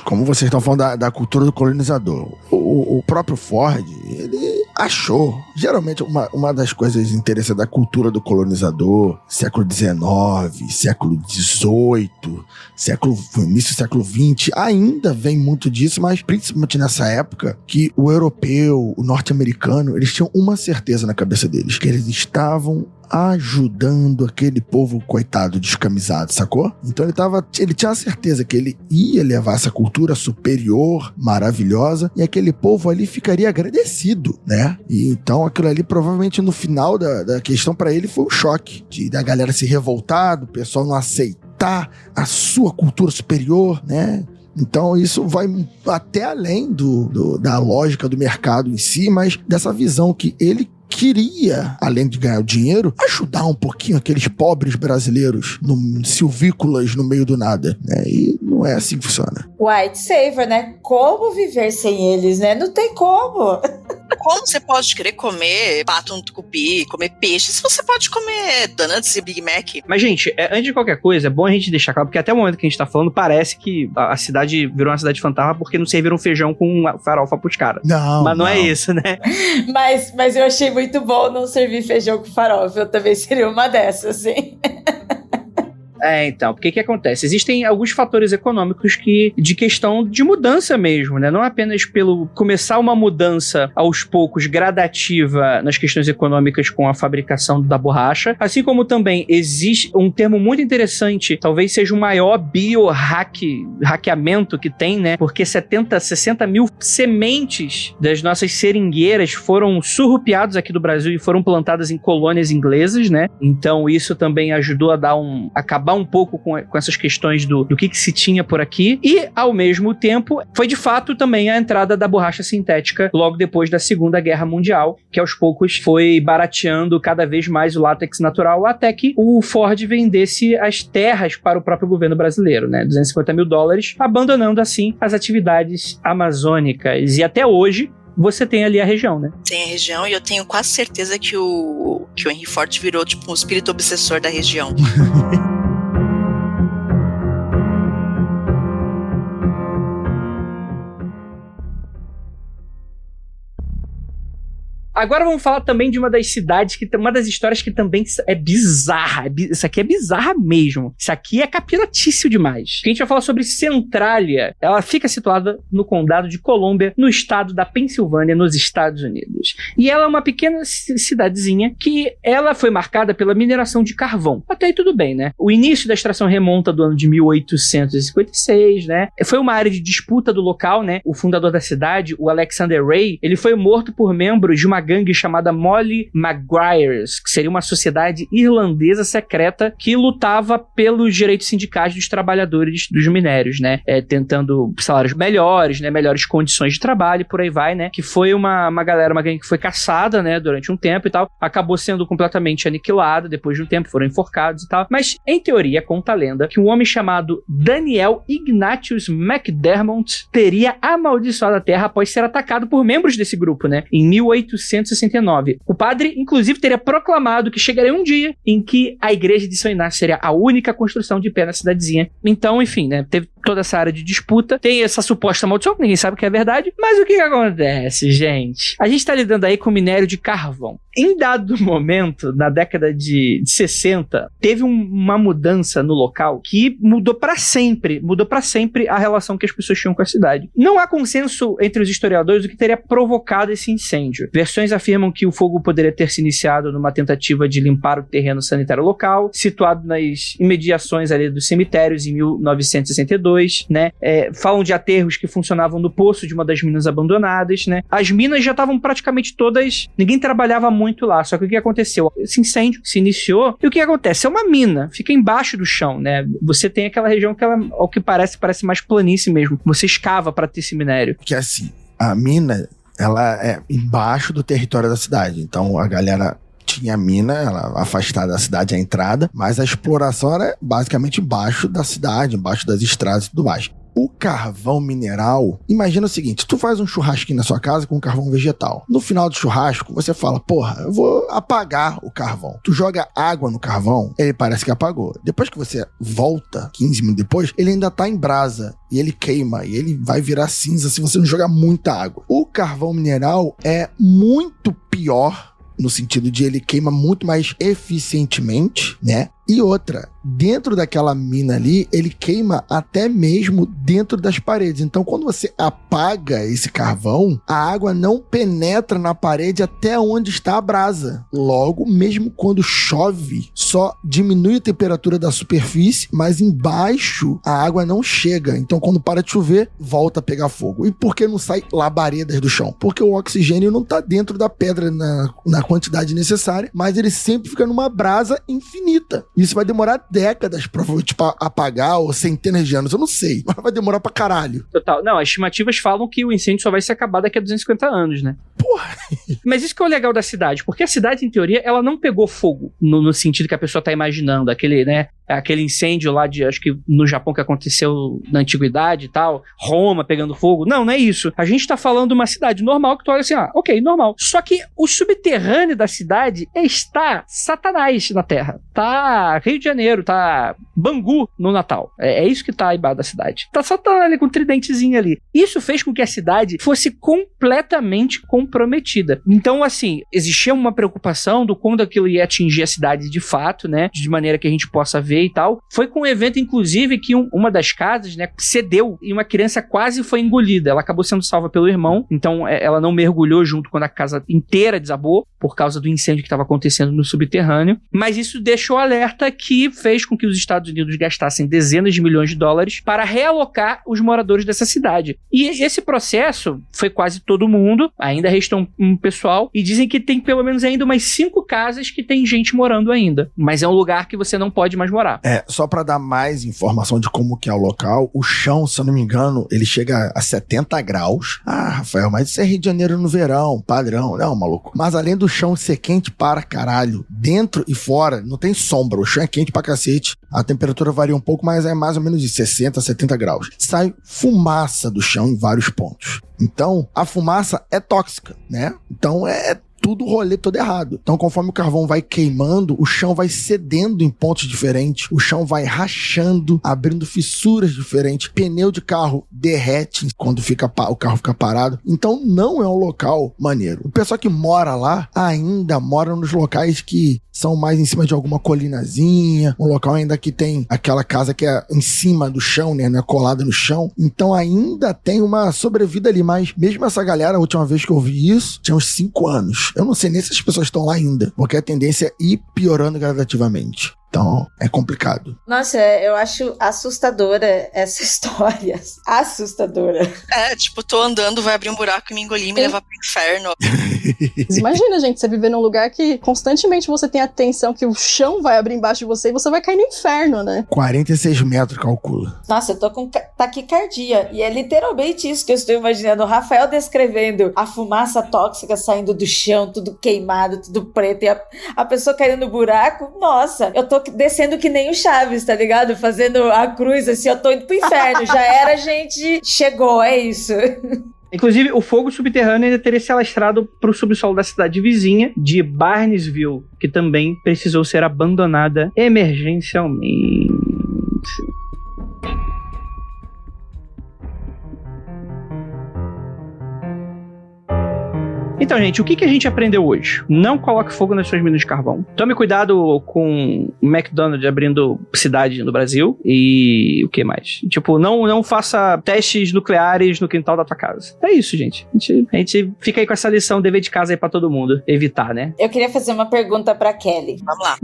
como vocês estão falando da cultura do colonizador, o próprio Ford, ele achou, geralmente uma das coisas interessantes da cultura do colonizador, século XIX, século XVIII, início do século XX, ainda vem muito disso, mas principalmente nessa época, que o europeu, o norte-americano, eles tinham uma certeza na cabeça deles, que eles estavam ajudando aquele povo coitado descamisado, sacou? Então ele tinha a certeza que ele ia levar essa cultura superior, maravilhosa, e aquele povo ali ficaria agradecido, né? E então aquilo ali provavelmente no final da questão pra ele foi um choque, da galera se revoltar, do pessoal não aceitar a sua cultura superior, né? Então isso vai até além da lógica do mercado em si, mas dessa visão que ele queria, além de ganhar o dinheiro, ajudar um pouquinho aqueles pobres brasileiros silvícolas no meio do nada, né? E não é assim que funciona. White saver, né? Como viver sem eles, né? Não tem como. Como você pode querer comer pato no tucupi, comer peixe, se você pode comer donuts e Big Mac? Mas, gente, antes de qualquer coisa, é bom a gente deixar claro, porque até o momento que a gente tá falando, parece que a cidade virou uma cidade fantasma porque não serviram feijão com farofa pros caras. Mas não é isso, né? Mas eu achei muito bom não servir feijão com farofa. Eu também seria uma dessas, hein? Então, porque que acontece? Existem alguns fatores econômicos de questão de mudança mesmo, né? Não apenas pelo começar uma mudança aos poucos, gradativa nas questões econômicas com a fabricação da borracha, assim como também existe um termo muito interessante, talvez seja o maior hackeamento que tem, né? Porque 60 mil sementes das nossas seringueiras foram surrupiadas aqui do Brasil e foram plantadas em colônias inglesas, né? Então isso também ajudou a acabar um pouco com essas questões do que se tinha por aqui, e ao mesmo tempo foi de fato também a entrada da borracha sintética logo depois da Segunda Guerra Mundial, que aos poucos foi barateando cada vez mais o látex natural, até que o Ford vendesse as terras para o próprio governo brasileiro, né? $250 mil, abandonando assim as atividades amazônicas, e até hoje você tem ali a região, né? Tem a região, e eu tenho quase certeza que o Henry Ford virou tipo um espírito obsessor da região. Agora vamos falar também de uma das cidades, uma das histórias que também é bizarra. Isso aqui é bizarra mesmo. Isso aqui é capirotício demais. A gente vai falar sobre Centralia. Ela fica situada no condado de Colômbia, no estado da Pensilvânia, nos Estados Unidos. E ela é uma pequena cidadezinha que ela foi marcada pela mineração de carvão. Até aí tudo bem, né? O início da extração remonta do ano de 1856, né? Foi uma área de disputa do local, né? O fundador da cidade, o Alexander Ray, ele foi morto por membros de uma gangue chamada Molly Maguires, que seria uma sociedade irlandesa secreta que lutava pelos direitos sindicais dos trabalhadores dos minérios, né? Tentando salários melhores, né? Melhores condições de trabalho e por aí vai, né? Que foi uma gangue que foi caçada, né? Durante um tempo e tal. Acabou sendo completamente aniquilada depois de um tempo, foram enforcados e tal. Mas, em teoria, conta a lenda que um homem chamado Daniel Ignatius McDermott teria amaldiçoado a Terra após ser atacado por membros desse grupo, né? Em 1856. 1969. O padre, inclusive, teria proclamado que chegaria um dia em que a igreja de São Inácio seria a única construção de pé na cidadezinha. Então, enfim, né, teve toda essa área de disputa, tem essa suposta maldição, que ninguém sabe que é verdade, mas o que acontece, gente? A gente tá lidando aí com minério de carvão. Em dado momento, na década de 60, teve uma mudança no local que mudou pra sempre a relação que as pessoas tinham com a cidade. Não há consenso entre os historiadores do que teria provocado esse incêndio. Versões afirmam que o fogo poderia ter se iniciado numa tentativa de limpar o terreno sanitário local, situado nas imediações ali dos cemitérios em 1962, né? Falam de aterros que funcionavam no poço de uma das minas abandonadas, né? As minas já estavam praticamente todas... Ninguém trabalhava muito lá, só que o que aconteceu? Esse incêndio se iniciou, e o que acontece? É uma mina, fica embaixo do chão, né? Você tem aquela região que ela, ao que parece mais planície mesmo. Você escava para ter esse minério. Que assim, a mina, ela é embaixo do território da cidade, então a galera... tinha a mina, ela afastada da cidade, a entrada, mas a exploração era basicamente embaixo da cidade, embaixo das estradas e tudo mais. O carvão mineral, imagina o seguinte, tu faz um churrasquinho na sua casa com carvão vegetal. No final do churrasco, você fala, porra, eu vou apagar o carvão. Tu joga água no carvão, ele parece que apagou. Depois que você volta, 15 minutos depois, ele ainda tá em brasa. E ele queima, e ele vai virar cinza se você não jogar muita água. O carvão mineral é muito pior, no sentido de ele queima muito mais eficientemente, né? E outra, dentro daquela mina ali, ele queima até mesmo dentro das paredes. Então, quando você apaga esse carvão, a água não penetra na parede até onde está a brasa. Logo, mesmo quando chove, só diminui a temperatura da superfície, mas embaixo a água não chega. Então, quando para de chover, volta a pegar fogo. E por que não sai labaredas do chão? Porque o oxigênio não está dentro da pedra na quantidade necessária, mas ele sempre fica numa brasa infinita. Isso vai demorar décadas pra apagar, ou centenas de anos, eu não sei. Mas vai demorar pra caralho. Total. Não, as estimativas falam que o incêndio só vai se acabar daqui a 250 anos, né? Porra! Mas isso que é o legal da cidade, porque a cidade, em teoria, ela não pegou fogo, no sentido que a pessoa tá imaginando, aquele incêndio lá acho que no Japão que aconteceu na antiguidade e tal, Roma pegando fogo. Não é isso. A gente tá falando de uma cidade normal que tu olha assim, ok, normal. Só que o subterrâneo da cidade está Satanás na Terra. Tá Rio de Janeiro, tá Bangu no Natal. É isso que tá embaixo da cidade. Tá Satanás ali com um tridentezinho ali. Isso fez com que a cidade fosse completamente comprometida. Então, assim, existia uma preocupação do quando aquilo ia atingir a cidade de fato, né? De maneira que a gente possa ver e tal. Foi com um evento, inclusive, que uma das casas, né, cedeu e uma criança quase foi engolida. Ela acabou sendo salva pelo irmão, então ela não mergulhou junto quando a casa inteira desabou, por causa do incêndio que estava acontecendo no subterrâneo. Mas isso deixou alerta que fez com que os Estados Unidos gastassem dezenas de milhões de dólares para realocar os moradores dessa cidade. E esse processo foi quase todo mundo, ainda resta um pessoal, e dizem que tem pelo menos ainda umas 5 casas que tem gente morando ainda. Mas é um lugar que você não pode mais morar. Só pra dar mais informação de como que é o local, o chão, se eu não me engano, ele chega a 70 graus. Ah, Rafael, mas isso é Rio de Janeiro no verão, padrão. Não, maluco. Mas além do chão ser quente para caralho, dentro e fora, não tem sombra. O chão é quente pra cacete. A temperatura varia um pouco, mas é mais ou menos de 60 a 70 graus. Sai fumaça do chão em vários pontos. Então, a fumaça é tóxica, né? Então, tudo rolê todo errado. Então, conforme o carvão vai queimando, o chão vai cedendo em pontos diferentes, o chão vai rachando, abrindo fissuras diferentes, pneu de carro derrete quando o carro fica parado. Então, não é um local maneiro. O pessoal que mora lá ainda mora nos locais que são mais em cima de alguma colinazinha, um local ainda que tem aquela casa que é em cima do chão, né, não é colada no chão. Então, ainda tem uma sobrevida ali, mas mesmo essa galera, a última vez que eu vi isso, tinha uns 5 anos. Eu não sei nem se as pessoas estão lá ainda, porque a tendência é ir piorando gradativamente. Então, é complicado. Nossa, eu acho assustadora essa história. Assustadora. Tô andando, vai abrir um buraco e me engolir e me levar pro inferno. Imagina, gente, você viver num lugar que constantemente você tem a tensão que o chão vai abrir embaixo de você e você vai cair no inferno, né? 46 metros, calcula. Nossa, eu tô com taquicardia. E é literalmente isso que eu estou imaginando. O Rafael descrevendo a fumaça tóxica saindo do chão, tudo queimado, tudo preto, e a pessoa caindo no buraco. Nossa, eu tô descendo que nem o Chaves, tá ligado? Fazendo a cruz assim, eu tô indo pro inferno. Já era, gente. Chegou, é isso. Inclusive, o fogo subterrâneo ainda teria se alastrado para o subsolo da cidade vizinha de Barnesville, que também precisou ser abandonada emergencialmente. Então, gente, o que a gente aprendeu hoje? Não coloque fogo nas suas minas de carvão. Tome cuidado com o McDonald's abrindo cidade no Brasil. E o que mais? Tipo, não faça testes nucleares no quintal da tua casa. É isso, gente. A gente fica aí com essa lição, dever de casa aí pra todo mundo. Evitar, né? Eu queria fazer uma pergunta pra Kelly. Vamos lá.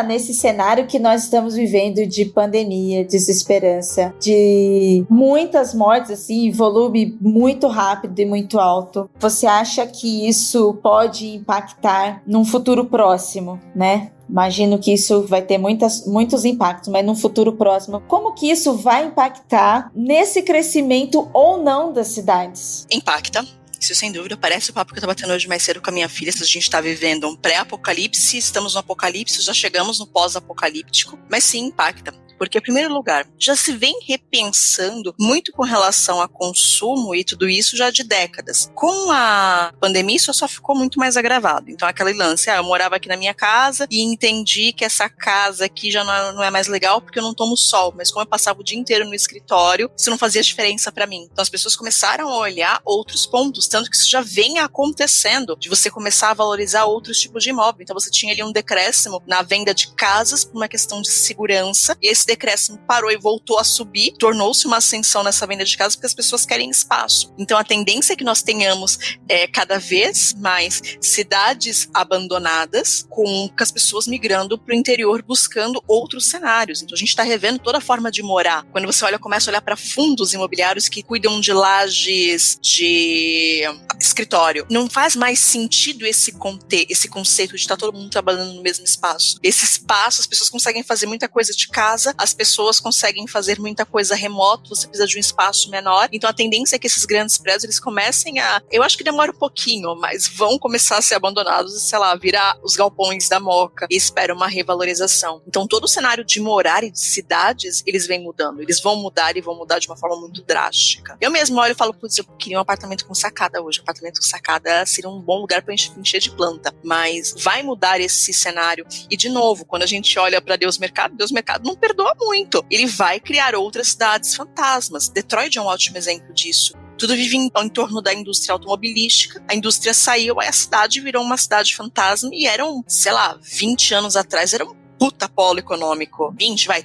Nesse cenário que nós estamos vivendo de pandemia, desesperança, de muitas mortes, assim, volume muito rápido e muito alto, você acha que isso pode impactar num futuro próximo, né? Imagino que isso vai ter muitos impactos, mas num futuro próximo, como que isso vai impactar nesse crescimento ou não das cidades? Impacta. Isso sem dúvida, parece o papo que eu tava tendo hoje mais cedo com a minha filha, se a gente tá vivendo um pré-apocalipse, estamos no apocalipse, já chegamos no pós-apocalíptico, mas sim impacta. Porque, em primeiro lugar, já se vem repensando muito com relação a consumo e tudo isso já de décadas. Com a pandemia, isso só ficou muito mais agravado. Então, aquele lance, eu morava aqui na minha casa e entendi que essa casa aqui já não é mais legal porque eu não tomo sol. Mas como eu passava o dia inteiro no escritório, isso não fazia diferença pra mim. Então, as pessoas começaram a olhar outros pontos, tanto que isso já vem acontecendo, de você começar a valorizar outros tipos de imóvel. Então, você tinha ali um decréscimo na venda de casas por uma questão de segurança, e esse decréscimo parou e voltou a subir, tornou-se uma ascensão nessa venda de casas porque as pessoas querem espaço. Então a tendência é que nós tenhamos cada vez mais cidades abandonadas, com as pessoas migrando para o interior buscando outros cenários. Então a gente está revendo toda a forma de morar. Quando você começa a olhar para fundos imobiliários que cuidam de lajes de escritório, não faz mais sentido esse conceito de estar todo mundo trabalhando no mesmo espaço. Esse espaço, as pessoas conseguem fazer muita coisa de casa, as pessoas conseguem fazer muita coisa remoto, você precisa de um espaço menor. Então a tendência é que esses grandes prédios, eles comecem eu acho que demora um pouquinho, mas vão começar a ser abandonados e, sei lá, virar os galpões da Moca e espera uma revalorização. Então todo o cenário de morar e de cidades, eles vêm mudando, eles vão mudar e vão mudar de uma forma muito drástica. Eu mesmo olho e falo, putz, eu queria um apartamento com sacada hoje. Um apartamento com sacada seria um bom lugar pra encher de planta, mas vai mudar esse cenário. E de novo, quando a gente olha pra Deus Mercado não perdoa muito. Ele vai criar outras cidades fantasmas. Detroit é um ótimo exemplo disso. Tudo vive em torno da indústria automobilística. A indústria saiu, aí a cidade virou uma cidade fantasma e eram, 20 anos atrás, era um puta polo econômico.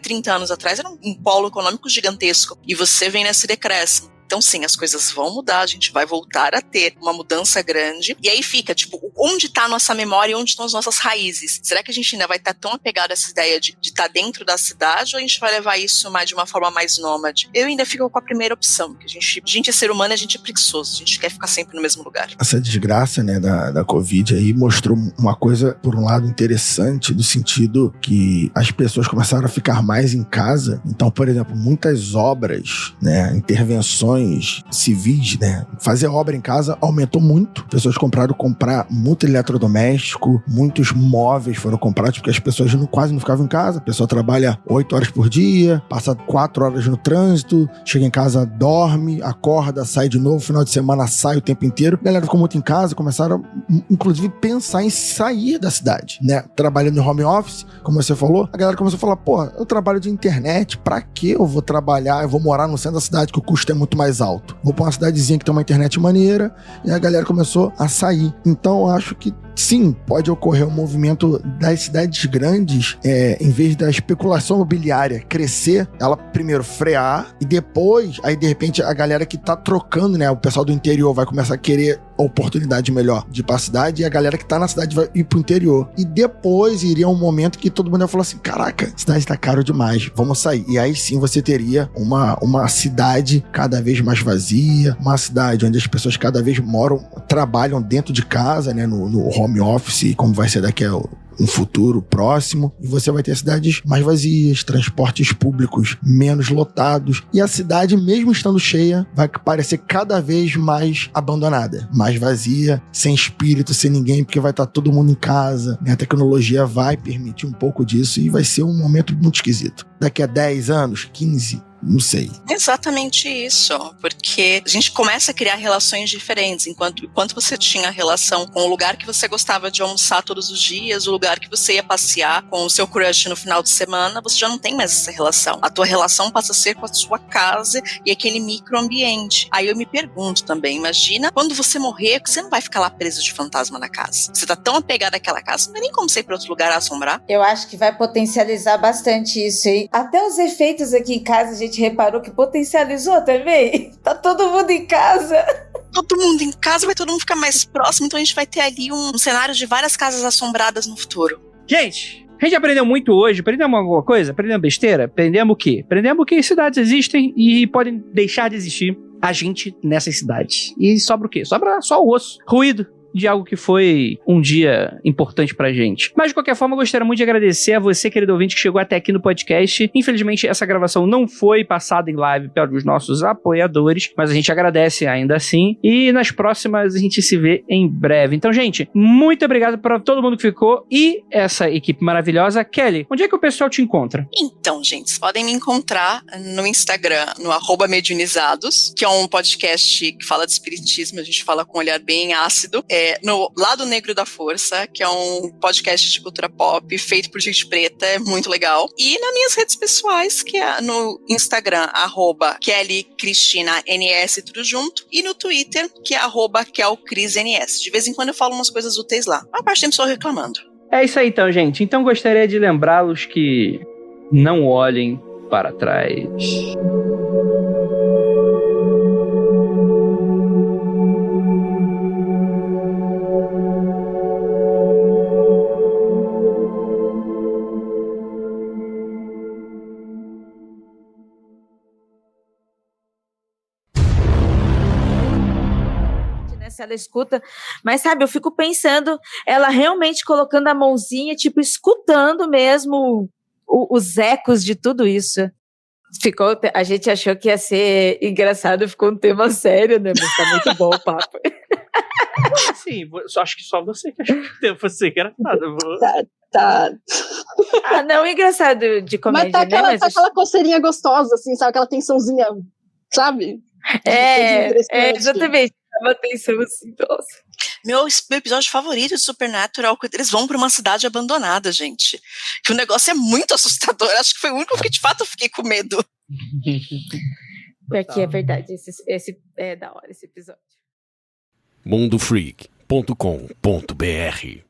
30 anos atrás, era um polo econômico gigantesco. E você vem nesse decréscimo. Então, sim, as coisas vão mudar, a gente vai voltar a ter uma mudança grande. E aí fica, onde está a nossa memória e onde estão as nossas raízes? Será que a gente ainda vai estar tão apegado a essa ideia de estar dentro da cidade, ou a gente vai levar isso de uma forma mais nômade? Eu ainda fico com a primeira opção, que a gente é ser humano, a gente é preguiçoso, a gente quer ficar sempre no mesmo lugar. Essa desgraça, né, da Covid aí mostrou uma coisa, por um lado, interessante, no sentido que as pessoas começaram a ficar mais em casa. Então, por exemplo, muitas obras, né, intervenções civis, né? Fazer obra em casa aumentou muito. Pessoas comprar muito eletrodoméstico, muitos móveis foram comprados, porque as pessoas quase não ficavam em casa. A pessoa trabalha 8 horas por dia, passa 4 horas no trânsito, chega em casa, dorme, acorda, sai de novo, final de semana sai o tempo inteiro. A galera ficou muito em casa, começaram inclusive pensar em sair da cidade, né? Trabalhando no home office, como você falou, a galera começou a falar, eu trabalho de internet, pra que eu vou trabalhar, eu vou morar no centro da cidade que o custo é muito mais alto. Vou pra uma cidadezinha que tem uma internet maneira, e a galera começou a sair. Então eu acho que sim, pode ocorrer um movimento das cidades grandes, em vez da especulação imobiliária crescer, ela primeiro frear, e depois, aí de repente a galera que tá trocando, né, o pessoal do interior vai começar a querer oportunidade melhor de ir pra cidade, e a galera que tá na cidade vai ir pro interior. E depois iria um momento que todo mundo ia falar assim, caraca, a cidade tá caro demais, vamos sair. E aí sim você teria uma cidade cada vez mais vazia, uma cidade onde as pessoas cada vez trabalham dentro de casa, né, no home office, como vai ser daqui a um futuro próximo, e você vai ter cidades mais vazias, transportes públicos menos lotados, e a cidade, mesmo estando cheia, vai parecer cada vez mais abandonada, mais vazia, sem espírito, sem ninguém, porque vai estar todo mundo em casa, né? A tecnologia vai permitir um pouco disso, e vai ser um momento muito esquisito. Daqui a 10 anos, 15, Não sei. Exatamente isso, porque a gente começa a criar relações diferentes, enquanto você tinha relação com o lugar que você gostava de almoçar todos os dias, o lugar que você ia passear com o seu crush no final de semana, você já não tem mais essa relação. A tua relação passa a ser com a sua casa e aquele microambiente. Aí eu me pergunto também, imagina quando você morrer, você não vai ficar lá preso de fantasma na casa. Você tá tão apegado àquela casa, não tem nem como você ir pra outro lugar a assombrar. Eu acho que vai potencializar bastante isso, hein? Até os efeitos aqui em casa, a gente reparou que potencializou também. Tá todo mundo em casa. Todo mundo em casa, vai todo mundo ficar mais próximo, então a gente vai ter ali um cenário de várias casas assombradas no futuro. Gente, a gente aprendeu muito hoje. Aprendemos alguma coisa? Aprendemos besteira? Aprendemos o quê? Aprendemos que cidades existem e podem deixar de existir a gente nessas cidades. E sobra o quê? Sobra só o osso. Ruído de algo que foi um dia importante pra gente. Mas, de qualquer forma, eu gostaria muito de agradecer a você, querido ouvinte, que chegou até aqui no podcast. Infelizmente, essa gravação não foi passada em live pelos nossos apoiadores, mas a gente agradece ainda assim. E nas próximas a gente se vê em breve. Então, gente, muito obrigado para todo mundo que ficou e essa equipe maravilhosa. Kelly, onde é que o pessoal te encontra? Então, gente, vocês podem me encontrar no Instagram, no @mediunizados, que é um podcast que fala de espiritismo, a gente fala com um olhar bem ácido. No Lado Negro da Força, que é um podcast de cultura pop feito por gente preta, é muito legal. E nas minhas redes pessoais, que é no Instagram, @KellyCristinaNS, tudo junto, e no Twitter, que é @KelCrisNS. De vez em quando eu falo umas coisas úteis lá. A parte tem pessoa reclamando. É isso aí então, gente. Então gostaria de lembrá-los que não olhem para trás. Se ela escuta, mas sabe, eu fico pensando, ela realmente colocando a mãozinha, tipo, escutando mesmo os ecos de tudo isso. A gente achou que ia ser engraçado, ficou um tema sério, né? Mas tá muito bom o papo. Sim, acho que só você que achou que ia ser engraçado. Tá. Ah, não, engraçado de comédia, mas tá né? aquela coceirinha gostosa, assim, sabe? Aquela tensãozinha, sabe? Exatamente. Uma atenção assim, nossa. Meu episódio favorito de Supernatural, quando eles vão pra uma cidade abandonada, gente. Que o negócio é muito assustador. Acho que foi o único que, de fato, eu fiquei com medo. Porque é verdade, esse é da hora, esse episódio. mundofreak.com.br